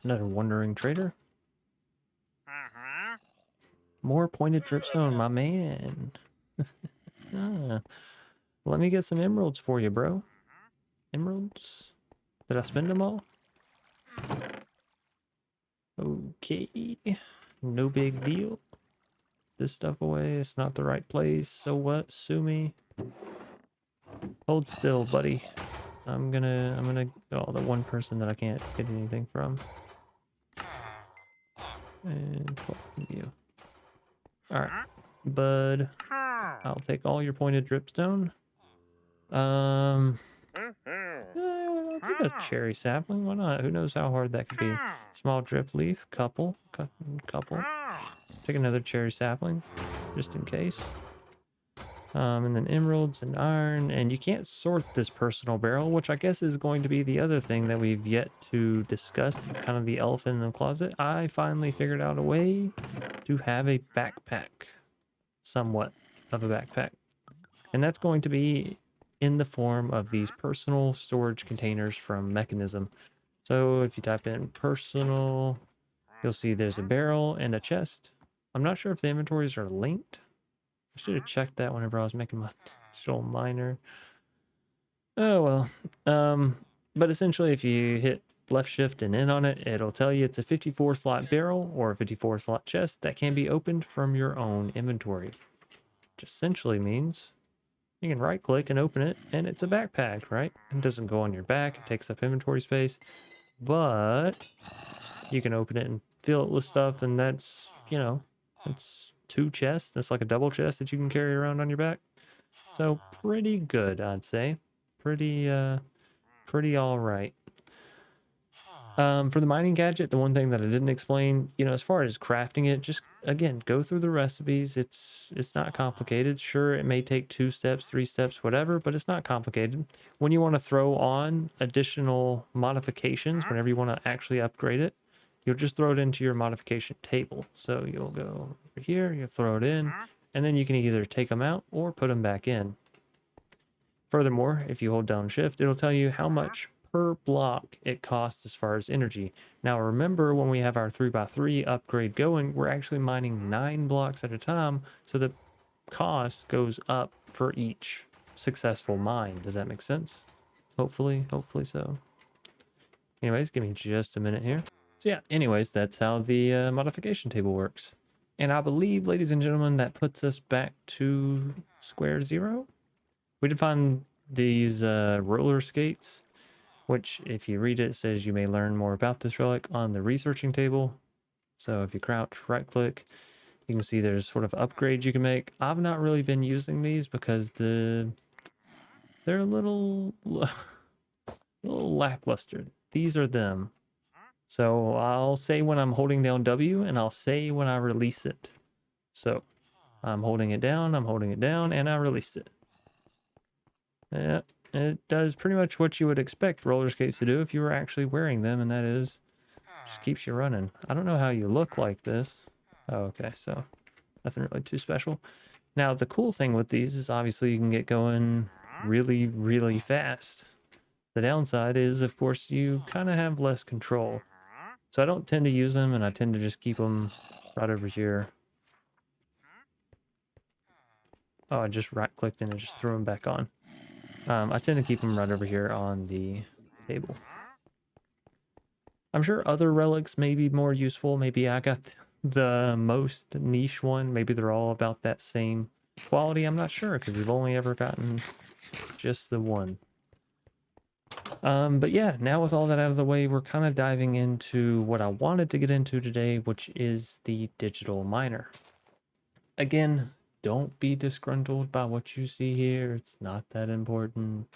Another wandering trader. More pointed dripstone, my man. Let me get some emeralds for you, bro. Emeralds? Did I spend them all? Okay. No big deal. This stuff away. It's not the right place. So what? Sue me. Hold still, buddy. I'm gonna oh, the one person that I can't get anything from. And what can you? Alright. Bud. I'll take all your pointed dripstone. I'll take a cherry sapling. Why not? Who knows how hard that could be? Small drip leaf. Couple. Take another cherry sapling, just in case. And then emeralds and iron. And you can't sort this personal barrel, which I guess is going to be the other thing that we've yet to discuss, kind of the elephant in the closet. I finally figured out a way to have a backpack. Somewhat of a backpack. And that's going to be in the form of these personal storage containers from Mechanism. So if you type in personal, you'll see there's a barrel and a chest. I'm not sure if the inventories are linked. I should have checked that whenever I was making my digital miner. Oh well. But essentially if you hit left shift and in on it, it'll tell you it's a 54 slot barrel or a 54 slot chest that can be opened from your own inventory. Which essentially means you can right click and open it and it's a backpack, right? It doesn't go on your back, it takes up inventory space, but you can open it and fill it with stuff, and that's, you know, it's 2 chests. That's like a double chest that you can carry around on your back. So pretty good, I'd say. Pretty all right. For the mining gadget, the one thing that I didn't explain, you know, as far as crafting it, just again, go through the recipes. It's not complicated. Sure, it may take 2 steps, 3 steps, whatever, but it's not complicated. When you want to throw on additional modifications, whenever you want to actually upgrade it, you'll just throw it into your modification table. So you'll go over here, you'll throw it in, and then you can either take them out or put them back in. Furthermore, if you hold down shift, it'll tell you how much per block it costs as far as energy. Now remember, when we have our 3x3 upgrade going, we're actually mining 9 blocks at a time, so the cost goes up for each successful mine. Does that make sense? Hopefully so. Anyways, give me just a minute here. So yeah, anyways, that's how the modification table works. And I believe, ladies and gentlemen, that puts us back to square zero. We did find these roller skates, which if you read it, it says you may learn more about this relic on the researching table. So if you crouch, right click, you can see there's sort of upgrades you can make. I've not really been using these because they're a little lackluster. These are them. So I'll say when I'm holding down W, and I'll say when I release it. So I'm holding it down, and I released it. Yeah, it does pretty much what you would expect roller skates to do if you were actually wearing them, and that is just keeps you running. I don't know how you look like this. Oh, okay, so nothing really too special. Now, the cool thing with these is obviously you can get going really, really fast. The downside is, of course, you kind of have less control. So I don't tend to use them, and I tend to just keep them right over here. Oh, I just right-clicked and I just threw them back on. I tend to keep them right over here on the table. I'm sure other relics may be more useful. Maybe I got the most niche one. Maybe they're all about that same quality. I'm not sure because we've only ever gotten just the one. But yeah, now with all that out of the way, we're kind of diving into what I wanted to get into today, which is the digital miner. Again, don't be disgruntled by what you see here. It's not that important.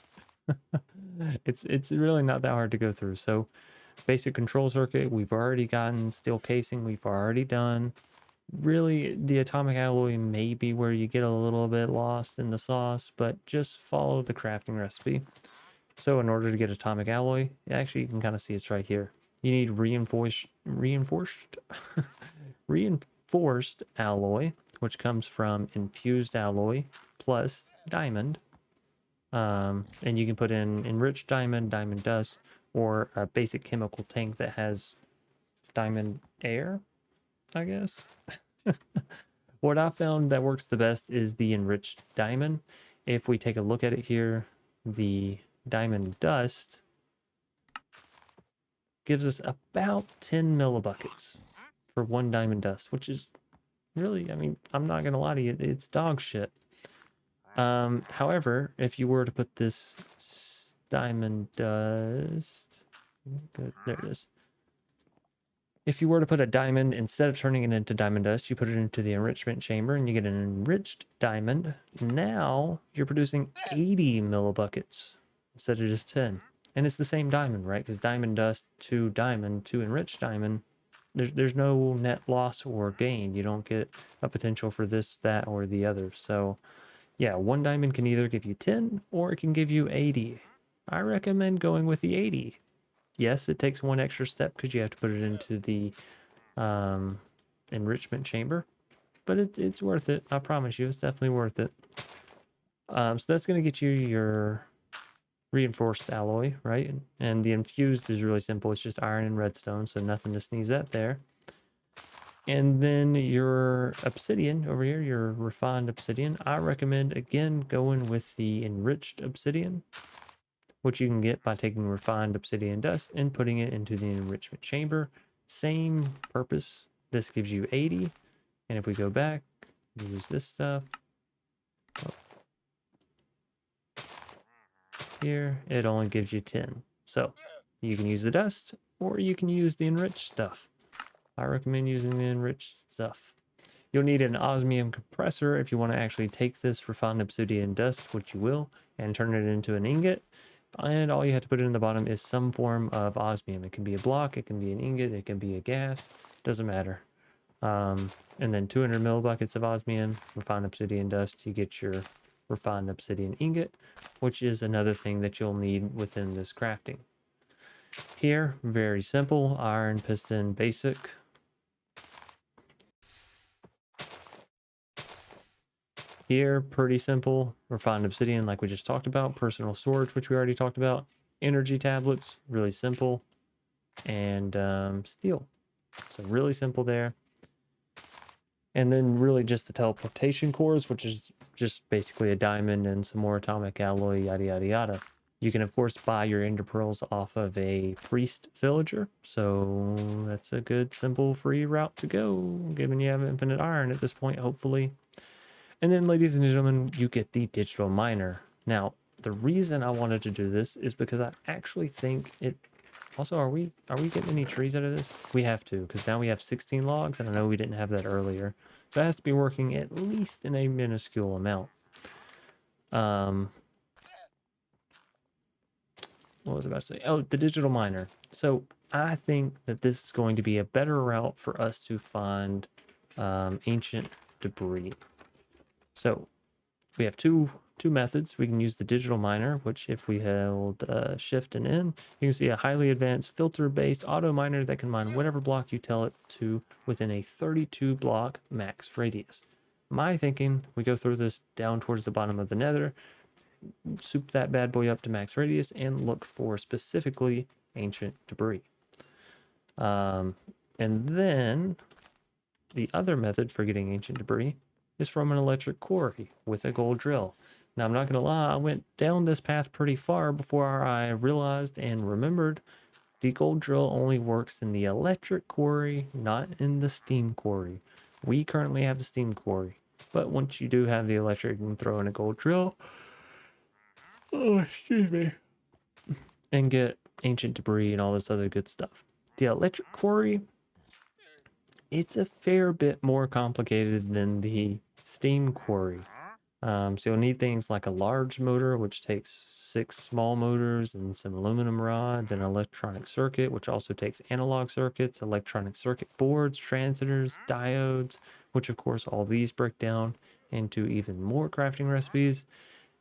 It's really not that hard to go through. So basic control circuit, we've already gotten. Steel casing, we've already done. Really, the atomic alloy may be where you get a little bit lost in the sauce, but just follow the crafting recipe. So in order to get atomic alloy, actually you can kind of see it's right here. You need reinforced reinforced alloy, which comes from infused alloy plus diamond. And you can put in enriched diamond, diamond dust, or a basic chemical tank that has diamond air, I guess. What I found that works the best is the enriched diamond. If we take a look at it here, the diamond dust gives us about 10 millibuckets for 1 diamond dust, which is really, I mean, I'm not gonna lie to you, it's dog shit. However, if you were to put this diamond dust, good, there it is. If you were to put a diamond, instead of turning it into diamond dust, you put it into the enrichment chamber and you get an enriched diamond. Now you're producing 80 millibuckets instead of just 10. And it's the same diamond, right? Because diamond dust to diamond to enriched diamond, there's no net loss or gain. You don't get a potential for this, that, or the other. So yeah, 1 diamond can either give you 10 or it can give you 80. I recommend going with the 80. Yes, it takes 1 extra step because you have to put it into the enrichment chamber, but it's worth it. I promise you, it's definitely worth it. So that's going to get you your reinforced alloy, right? And the infused is really simple. It's just iron and redstone, so nothing to sneeze at there. And then your obsidian over here, your refined obsidian, I recommend again going with the enriched obsidian, which you can get by taking refined obsidian dust and putting it into the enrichment chamber. Same purpose. This gives you 80. And if we go back, use this stuff. Here, it only gives you 10. So you can use the dust or you can use the enriched stuff. I recommend using the enriched stuff. You'll need an osmium compressor if you want to actually take this refined obsidian dust, which you will, and turn it into an ingot. And all you have to put in the bottom is some form of osmium. It can be a block, it can be an ingot, it can be a gas, doesn't matter. And then 200 millibuckets of osmium, refined obsidian dust, you get your refined obsidian ingot, which is another thing that you'll need within this crafting. Here, very simple, iron piston basic. Here, pretty simple, refined obsidian like we just talked about, personal storage, which we already talked about, energy tablets, really simple, and steel. So really simple there. And then really just the teleportation cores, which is just basically a diamond and some more atomic alloy, yada, yada, yada. You can, of course, buy your ender pearls off of a priest villager. So that's a good, simple, free route to go, given you have infinite iron at this point, hopefully. And then, ladies and gentlemen, you get the digital miner. Now, the reason I wanted to do this is because I actually think it... Also, are we getting any trees out of this? We have to, because now we have 16 logs, and I know we didn't have that earlier. So it has to be working at least in a minuscule amount. What was I about to say? Oh, the digital miner. So I think that this is going to be a better route for us to find ancient debris. So we have two methods. We can use the digital miner, which if we held shift and N, you can see a highly advanced filter-based auto miner that can mine whatever block you tell it to within a 32 block max radius. My thinking, we go through this down towards the bottom of the nether, soup that bad boy up to max radius, and look for specifically ancient debris. And then the other method for getting ancient debris is from an electric quarry with a gold drill. Now, I'm not going to lie, I went down this path pretty far before I realized and remembered the gold drill only works in the electric quarry, not in the steam quarry. We currently have the steam quarry, but once you do have the electric, you can throw in a gold drill. Oh, excuse me. And get ancient debris and all this other good stuff. The electric quarry, it's a fair bit more complicated than the steam quarry. So you'll need things like a large motor, which takes 6 small motors and some aluminum rods, and an electronic circuit, which also takes analog circuits, electronic circuit boards, transistors, diodes, which of course all these break down into even more crafting recipes.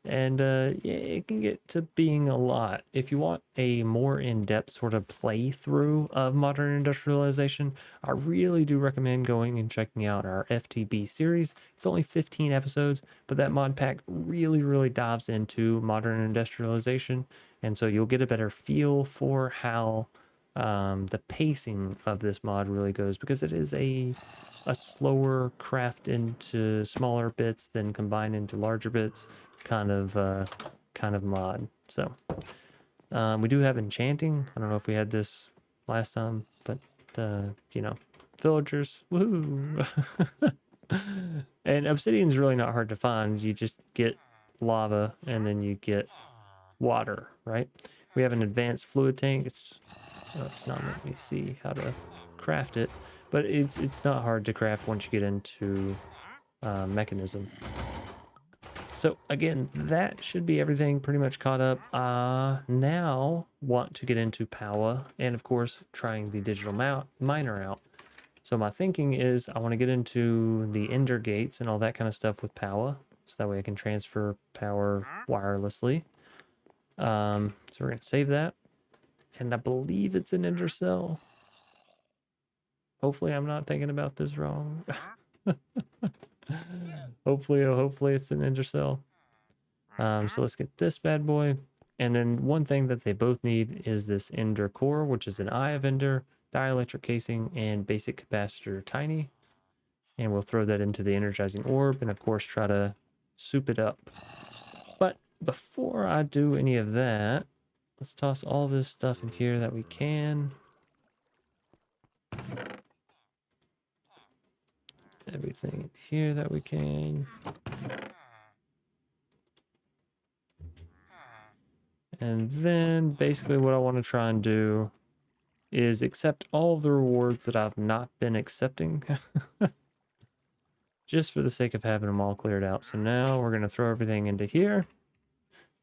And yeah, it can get to being a lot. If you want a more in-depth sort of playthrough of modern industrialization, I really do recommend going and checking out our FTB series. It's only 15 episodes, but that mod pack really dives into modern industrialization, and so you'll get a better feel for how the pacing of this mod really goes, because it is a slower craft into smaller bits, then combine into larger bits kind of mod. So we do have enchanting. I don't know if we had this last time, but you know, villagers, woohoo. And obsidian's really not hard to find. You just get lava and then you get water, right? We have an advanced fluid tank. It's not letting me see how to craft it, but it's not hard to craft once you get into mechanism. So again, that should be everything pretty much caught up. Now want to get into power and of course trying the digital miner out. So my thinking is I want to get into the ender gates and all that kind of stuff with power, so that way I can transfer power wirelessly. So we're going to save that. And I believe it's an ender cell. Hopefully I'm not thinking about this wrong. Hopefully it's an ender cell. So let's get this bad boy. And then one thing that they both need is this ender core, which is an eye of ender, dielectric casing, and basic capacitor tiny. and we'll throw that into the energizing orb and of course try to soup it up. But before I do any of that, let's toss all this stuff in here that we can. Everything in here that we can. And then basically what I want to try and do is accept all of the rewards that I've not been accepting. Just for the sake of having them all cleared out. So now we're going to throw everything into here.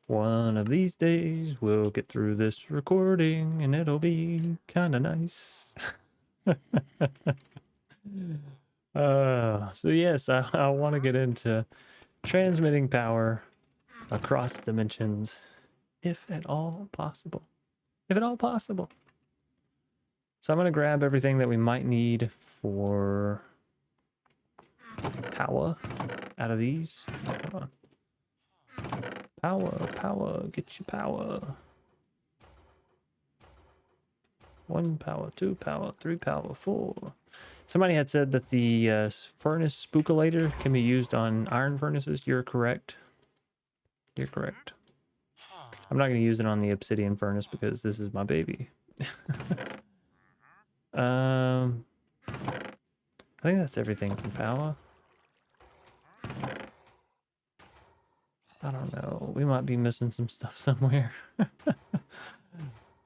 One of these days we'll get through this recording and it'll be kind of nice. So yes, I want to get into transmitting power across dimensions, if at all possible. If at all possible. So I'm going to grab everything that we might need for power out of these. Hold on. Power, get your power. 1 power, 2 power, 3 power, 4. Somebody had said that the furnace spookulator can be used on iron furnaces. You're correct. You're correct. I'm not going to use it on the obsidian furnace because this is my baby. I think that's everything from power. I don't know. We might be missing some stuff somewhere.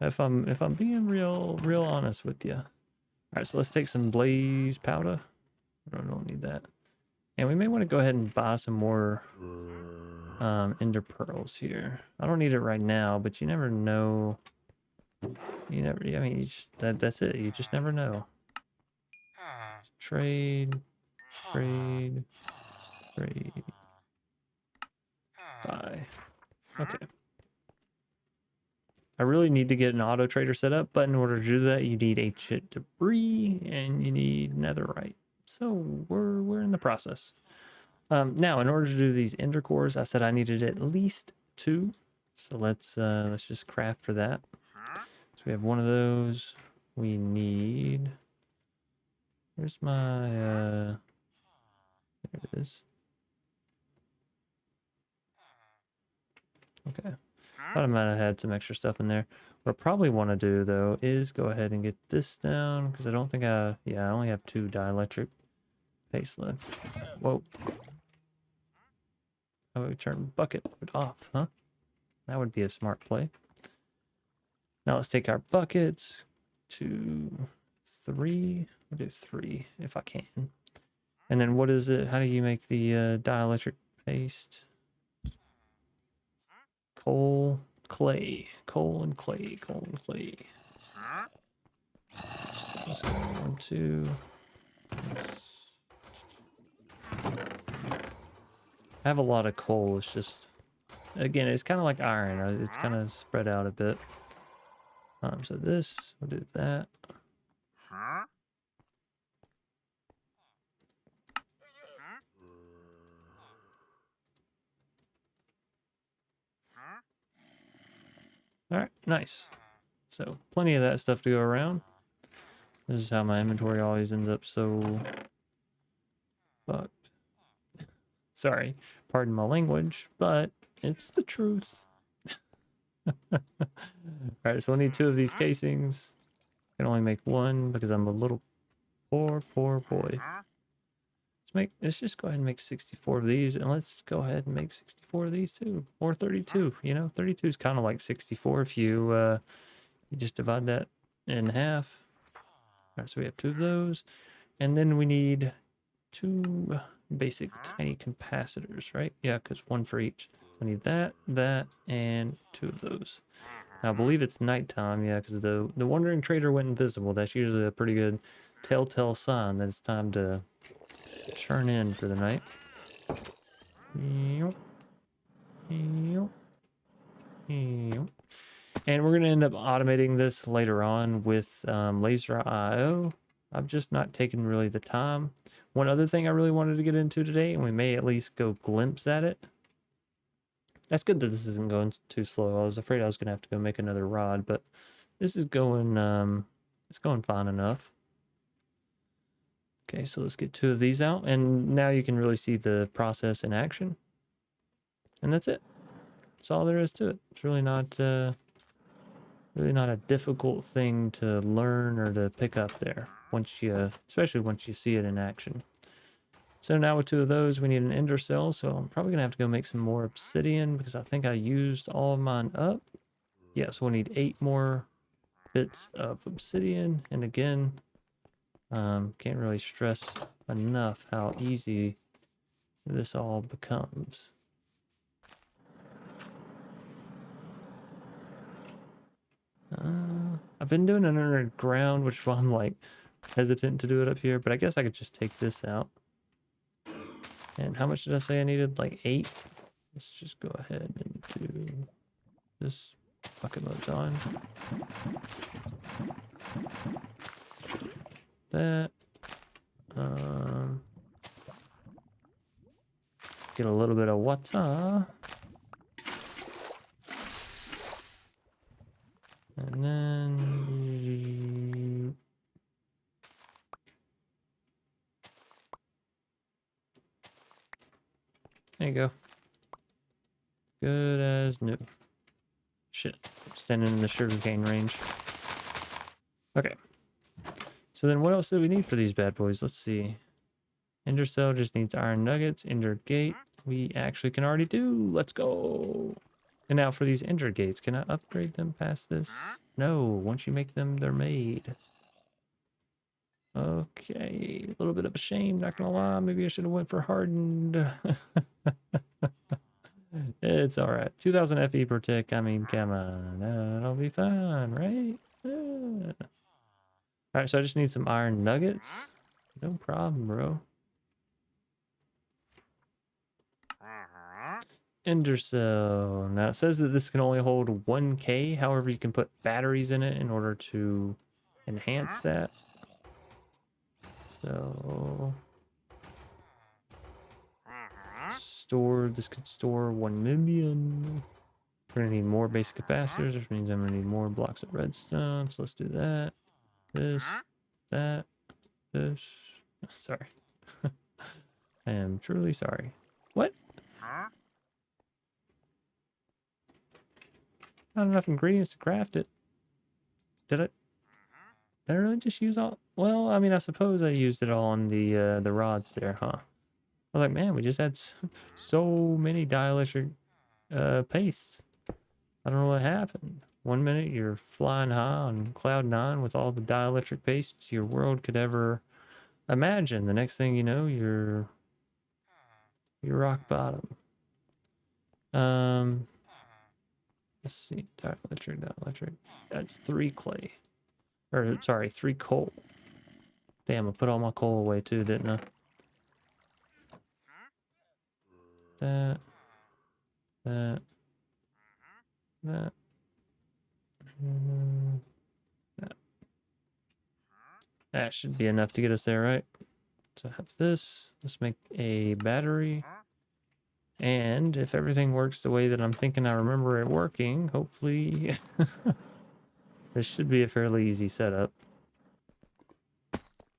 If I'm being real honest with you. All right, so let's take some blaze powder. I don't need that. And we may want to go ahead and buy some more ender pearls here. I don't need it right now, but you never know. I mean, that's it. You just never know. Trade. Buy. Okay. I really need to get an auto trader set up, but in order to do that, you need ancient debris and you need netherite. So we're in the process. Now, in order to do these ender cores, I said I needed at least 2. So let's just craft for that. So we have one of those. We need. Where's my? There it is. Okay. Thought I might have had some extra stuff in there. What I probably want to do though is go ahead and get this down because I don't think I only have 2 dielectric paste left. Whoa. Oh, we turn bucket mode off, huh? That would be a smart play. Now let's take our buckets to 3. We'll do 3 if I can. And then what is it? How do you make the dielectric paste? Coal, clay. Let's go 1, 2. I have a lot of coal. It's just, again, it's kind of like iron. It's kind of spread out a bit. So this, we'll do that. All right, nice. So plenty of that stuff to go around. This is how my inventory always ends up so fucked. Sorry, pardon my language, but it's the truth. Alright, so I need 2 of these casings. I can only make 1 because I'm a little poor boy. Let's just go ahead and make 64 of these, and let's go ahead and make 64 of these too. Or 32, you know, 32 is kind of like 64 if you just divide that in half. Alright, so we have 2 of those. And then we need 2 basic tiny capacitors, right? Yeah, because 1 for each. So I need that, and 2 of those. Now, I believe it's nighttime, yeah, because the wandering trader went invisible. That's usually a pretty good telltale sign that it's time to churn in for the night. And we're going to end up automating this later on with laser IO. I've just not taken really the time. One other thing I really wanted to get into today, and we may at least go glimpse at it. That's good that this isn't going too slow. I was afraid I was going to have to go make another rod, but this is going, it's going fine enough. Okay, so let's get 2 of these out, and now you can really see the process in action. And that's it. That's all there is to it. It's really not a difficult thing to learn or to pick up there once you, especially once you see it in action. So now with 2 of those, we need an ender cell. So I'm probably gonna have to go make some more obsidian because I think I used all of mine up. Yeah, so we'll need 8 more bits of obsidian. And again, can't really stress enough how easy this all becomes. I've been doing it underground, which is why I'm like hesitant to do it up here, but I guess I could just take this out. And how much did I say I needed? Like 8? Let's just go ahead and do this. Bucket mode's on. That. Get a little bit of water. And then... There you go. Good as new. Shit. I'm standing in the sugarcane range. Okay. So then what else do we need for these bad boys? Let's see. Ender cell just needs iron nuggets. Ender gate we actually can already do. Let's go. And now for these ender gates, can I upgrade them past this? No. Once you make them, they're made. Okay. A little bit of a shame, not gonna lie. Maybe I should have went for hardened. It's alright. 2000 FE per tick. I mean, come on. That'll be fine, right? Alright, so I just need some iron nuggets. No problem, bro. Ender cell. Now it says that this can only hold 1K. However, you can put batteries in it in order to enhance that. So this could store 1 million. We're gonna need more basic capacitors, which means I'm gonna need more blocks of redstone. So let's do that. This, that, this. Sorry. I am truly sorry. What? Not enough ingredients to craft it. Did I really just use all? Well, I mean, I suppose I used it all on the rods there, huh? I was like, man, we just had so many dielectric pastes. I don't know what happened. 1 minute you're flying high on cloud 9 with all the dielectric pastes your world could ever imagine. The next thing you know, you're rock bottom. Let's see, dielectric. That's 3 clay. Or sorry, 3 coal. Damn, I put all my coal away too, didn't I? That. That. That should be enough to get us there, right? So I have this. Let's make a battery. And if everything works the way that I'm thinking I remember it working, hopefully this should be a fairly easy setup.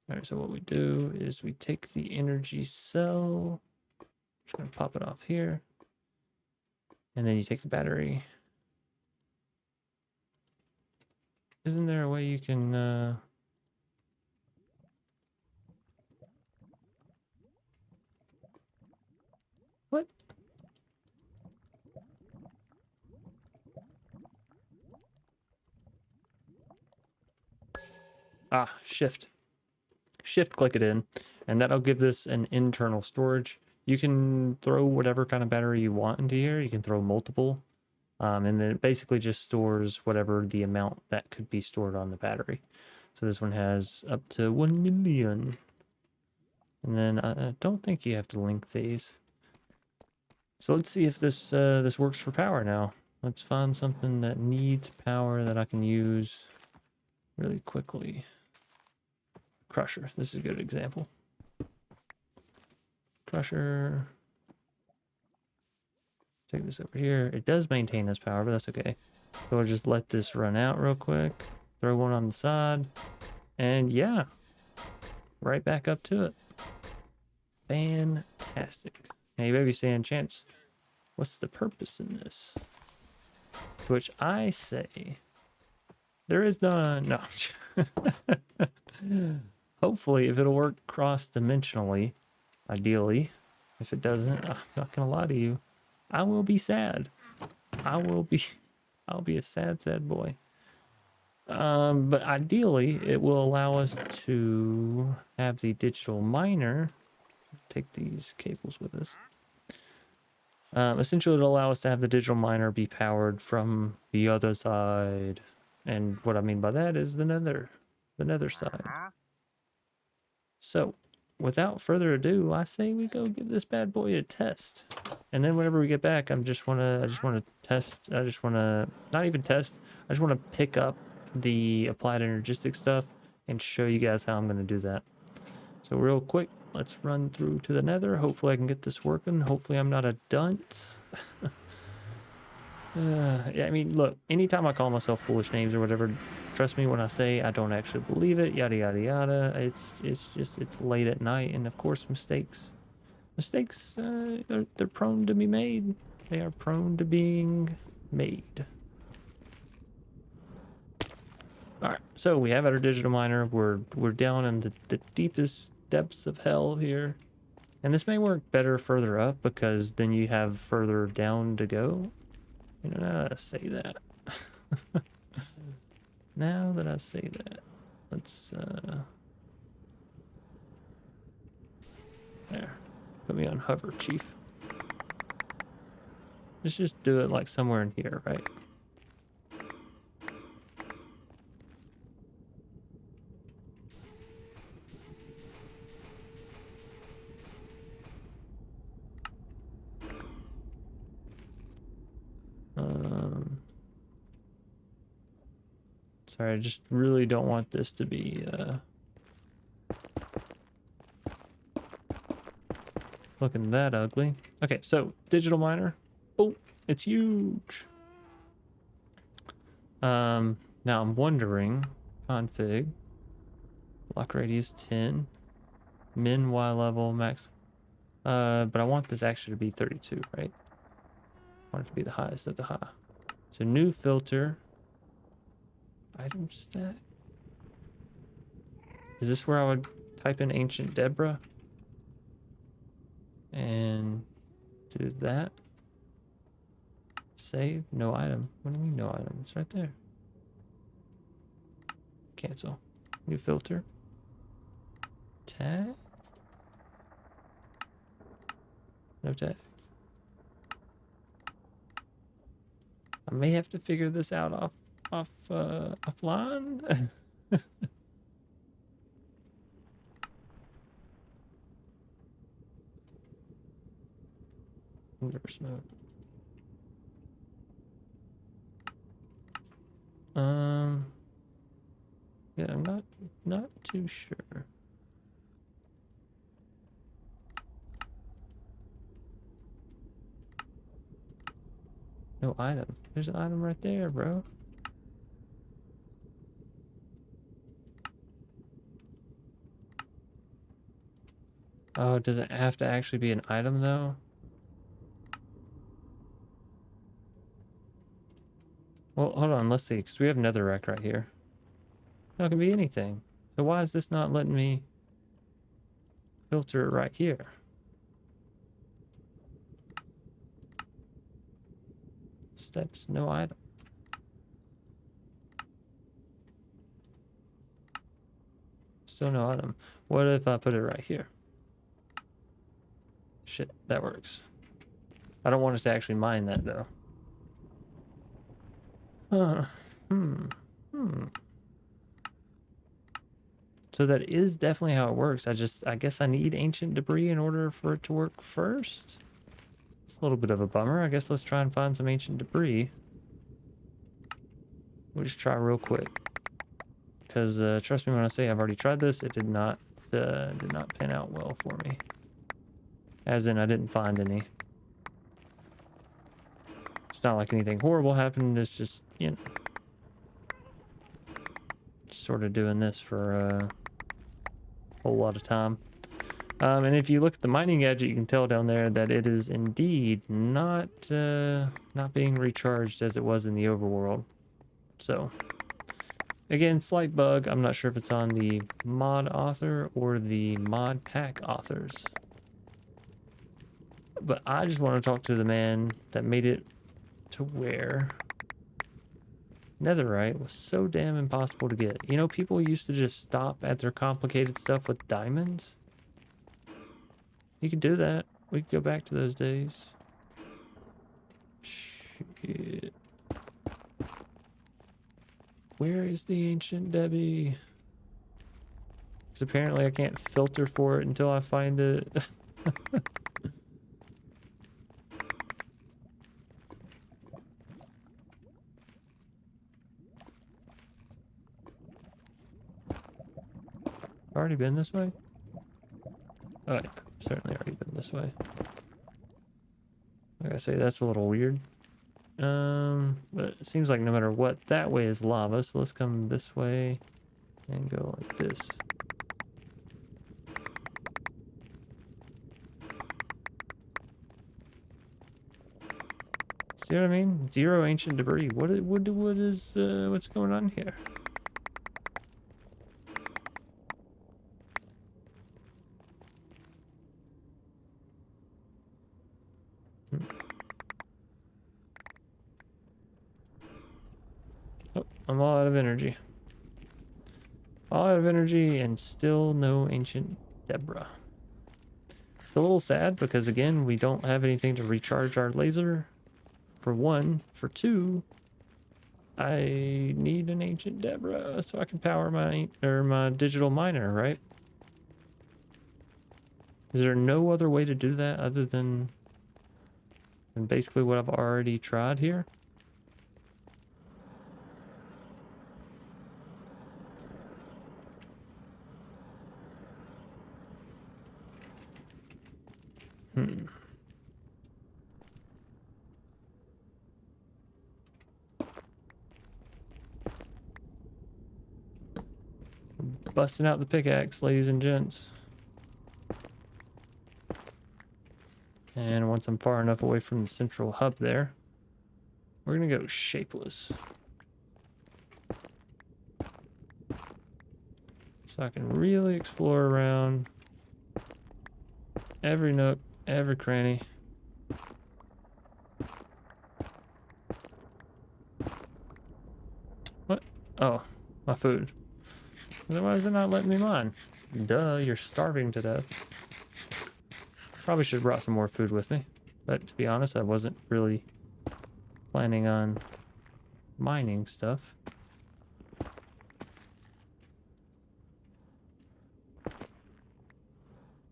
Alright, so what we do is we take the energy cell. Just gonna pop it off here. And then you take the battery. Isn't there a way you can what? Shift click it in, and that'll give this an internal storage. You can throw whatever kind of battery you want into here. You can throw multiple, and then it basically just stores whatever the amount that could be stored on the battery. So this one has up to 1 million. And then I don't think you have to link these. So let's see if this this works for power now. Let's find something that needs power that I can use really quickly. Crusher. This is a good example. Crusher. Take this over here. It does maintain this power, but that's okay. So we'll just let this run out real quick. Throw one on the side. And yeah. right back up to it. Fantastic. Now you may be saying, Chance, what's the purpose in this? To which I say, there is none. No. Hopefully, if it'll work cross-dimensionally, ideally. If it doesn't, I'm not gonna lie to you, I will be sad. I'll be a sad, sad boy. But ideally, it will allow us to have the digital miner. Take these cables with us. Essentially, it'll allow us to have the digital miner be powered from the other side. And what I mean by that is the nether side. So, without further ado, I say we go give this bad boy a test. And then whenever we get back, I just want to test. I just want to not even test. I just want to pick up the applied energistic stuff and show you guys how I'm going to do that. So real quick, let's run through to the nether. Hopefully I can get this working. Hopefully I'm not a dunce. Yeah, I mean, look, anytime I call myself foolish names or whatever, trust me when I say I don't actually believe it, yada, yada, yada. It's late at night, and of course mistakes, they're prone to be made. They are prone to being made. All right, so we have our digital miner. We're down in the deepest depths of hell here. And this may work better further up because then you have further down to go. You know, now that I say that. Now that I say that, let's, there. Put me on hover, chief. Let's just do it like somewhere in here, right? Sorry, I just really don't want this to be, looking that ugly. Okay, so digital miner. Oh, it's huge. Now I'm wondering, config, block radius 10, min Y level, max, but I want this actually to be 32, right? I want it to be the highest of the high. So new filter, item stack. Is this where I would type in ancient Deborah? And do that. Save, no item. What do you mean no item? It's right there. Cancel. New filter. Tag. No tag. I may have to figure this out offline. Inverse mode. Yeah, I'm not too sure. No item. There's an item right there, bro. Oh, does it have to actually be an item though? Well, hold on, let's see, because we have Netherite right here. No, it can be anything. So why is this not letting me filter it right here? That's no item. Still no item. What if I put it right here? Shit, that works. I don't want us to actually mine that though. So that is definitely how it works. I guess I need ancient debris in order for it to work first. It's a little bit of a bummer. I guess let's try and find some ancient debris. We'll just try real quick. Because trust me when I say I've already tried this, it did not pan out well for me. As in, I didn't find any. It's not like anything horrible happened. It's just, you know, just sort of doing this for whole lot of time. And if you look at the mining gadget, you can tell down there that it is indeed not being recharged as it was in the overworld. So, again, slight bug. I'm not sure if it's on the mod author or the mod pack authors. But I just want to talk to the man that made it to where Netherite was so damn impossible to get. You know, people used to just stop at their complicated stuff with diamonds. You could do that. We could go back to those days. Shit. Where is the ancient Debbie? Because apparently I can't filter for it until I find it. Already been this way? Oh yeah, certainly already been this way. Like I say, that's a little weird. But it seems like no matter what, that way is lava, so let's come this way and go like this. See what I mean? Zero ancient debris. What's going on here? Oh, I'm all out of energy. All out of energy and still no ancient Deborah. It's a little sad because, again, we don't have anything to recharge our laser. For one. For two, I need an ancient Deborah so I can power my digital miner, right? Is there no other way to do that other than basically what I've already tried here? Busting out the pickaxe, ladies and gents. And once I'm far enough away from the central hub there, we're gonna go shapeless. So I can really explore around every nook, every cranny. What? Oh, my food. Why is it not letting me mine? Duh, you're starving to death. Probably should have brought some more food with me. But to be honest, I wasn't really planning on mining stuff.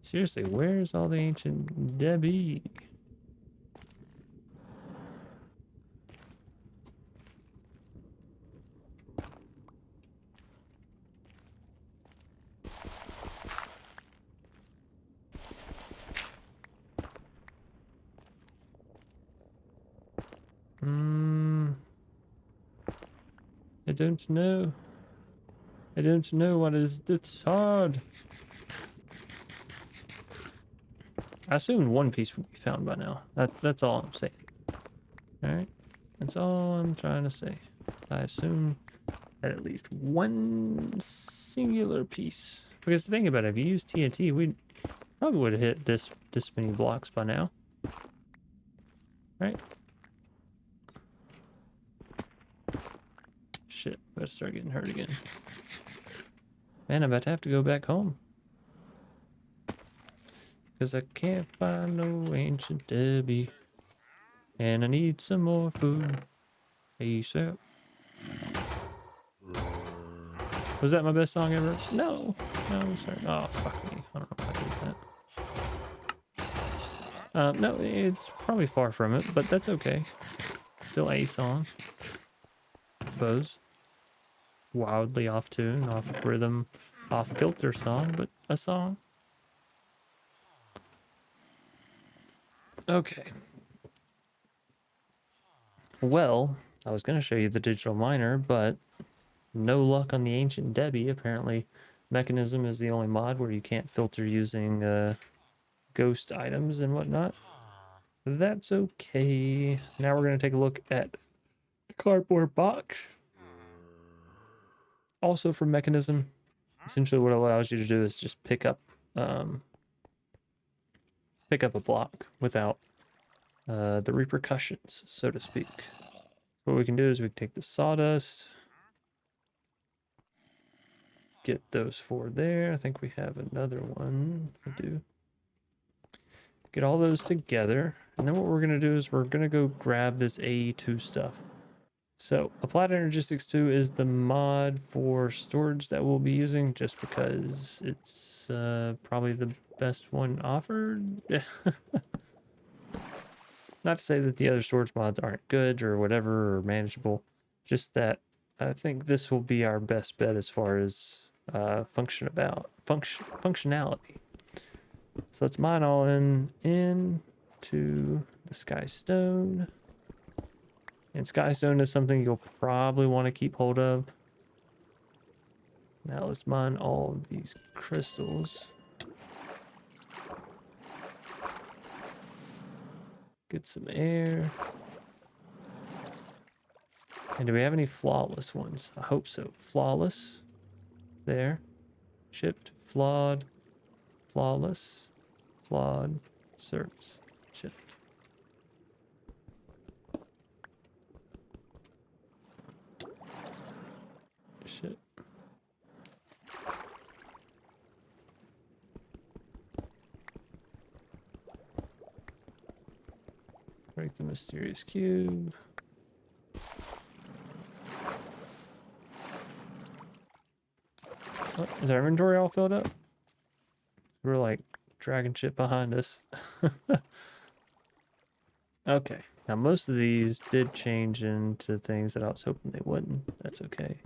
Seriously, where's all the ancient Debbie? I don't know. I don't know what is this hard. I assumed one piece would be found by now. That's all I'm saying. Alright? That's all I'm trying to say. I assume that at least one singular piece. Because think about it, if you use TNT, we probably would have hit this many blocks by now. Right? Shit, better start getting hurt again. Man, I'm about to have to go back home. Because I can't find no ancient Debbie. And I need some more food. ASAP. Was that my best song ever? No. No, sorry. Oh, fuck me. I don't know if I did that. No, it's probably far from it, but that's okay. Still a song, I suppose. Wildly off tune, off rhythm, off kilter song, but a song. Okay. Well, I was going to show you the digital miner, but no luck on the ancient Debbie. Apparently, Mechanism is the only mod where you can't filter using ghost items and whatnot. That's okay. Now we're going to take a look at the cardboard box. Also from Mechanism. Essentially what it allows you to do is just pick up a block without the repercussions, so to speak. What we can do is we can take the sawdust, get those 4 there. I think we have another one. We do. Get all those together, and then what we're going to do is we're going to go grab this AE2 stuff. So Applied Energistics 2 is the mod for storage that we'll be using, just because it's probably the best one offered. Not to say that the other storage mods aren't good or whatever or manageable, just that I think this will be our best bet as far as functionality. So let's mine all into the Sky Stone. And Sky Stone is something you'll probably want to keep hold of. Now let's mine all of these crystals. Get some air. And do we have any flawless ones? I hope so. Flawless. There. Chipped. Flawed. Flawless. Flawed. Certs. Chipped. Shit. Break the mysterious cube. Oh, is our inventory all filled up? We're like dragging shit behind us. Okay. Now most of these did change into things that I was hoping they wouldn't. That's okay.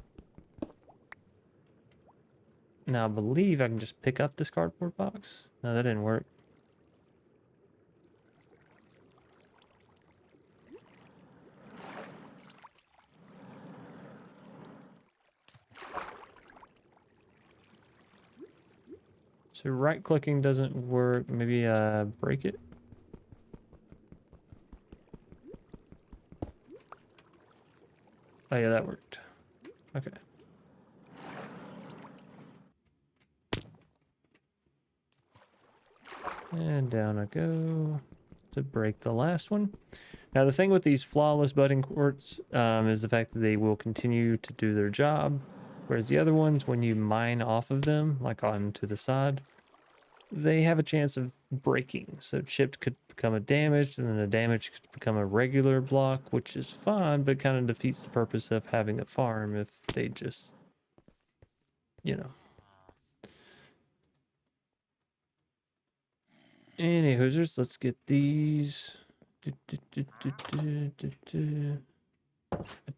Now I believe I can just pick up this cardboard box. No, that didn't work. So right clicking doesn't work. Maybe break it. Oh yeah, that worked. Okay. And down I go to break the last one. Now the thing with these flawless budding quartz is the fact that they will continue to do their job. Whereas the other ones, when you mine off of them, like onto the side, they have a chance of breaking. So chipped could become a damaged, and then the damage could become a regular block, which is fine, but kind of defeats the purpose of having a farm if they just, you know. Anywhoozers, let's get these. I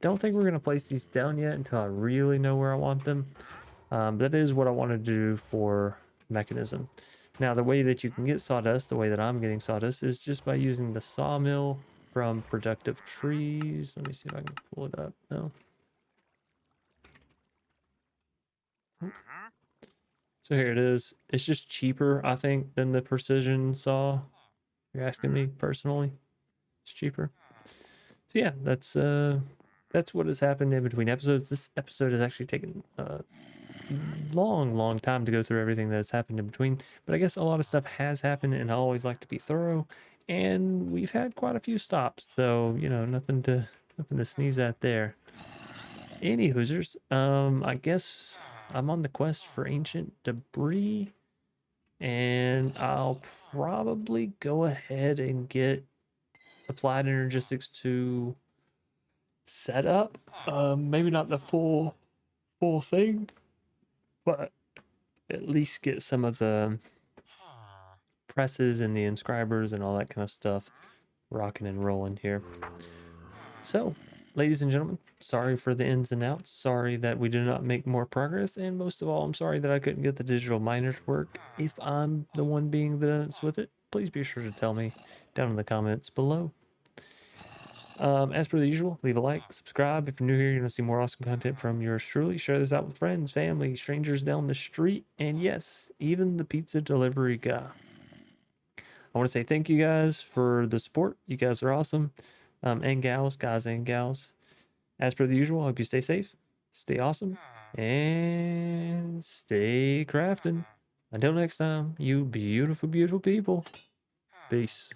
don't think we're going to place these down yet until I really know where I want them. That is what I want to do for Mechanism. Now, the way that you can get sawdust, the way that I'm getting sawdust, is just by using the sawmill from Productive Trees. Let me see if I can pull it up. No. So here it is. It's just cheaper, I think, than the precision saw. If you're asking me personally, it's cheaper. So yeah, that's what has happened in between episodes. This episode has actually taken a long time to go through everything that's happened in between. But I guess a lot of stuff has happened, and I always like to be thorough. And we've had quite a few stops, so you know, nothing to sneeze at there. Anywhoozers, I guess I'm on the quest for ancient debris, and I'll probably go ahead and get Applied Energistics to set up. Maybe not the full thing, but at least get some of the presses and the inscribers and all that kind of stuff rocking and rolling here. So, ladies and gentlemen, sorry for the ins and outs. Sorry that we did not make more progress. And most of all, I'm sorry that I couldn't get the digital miners to work. If I'm the one being the dunce with it, please be sure to tell me down in the comments below. As per the usual, leave a like, subscribe. If you're new here, you want to see more awesome content from yours truly. Share this out with friends, family, strangers down the street, and yes, even the pizza delivery guy. I want to say thank you guys for the support. You guys are awesome. And gals, guys and gals. As per the usual, I hope you stay safe, stay awesome, and stay crafting. Until next time, you beautiful, beautiful people. Peace.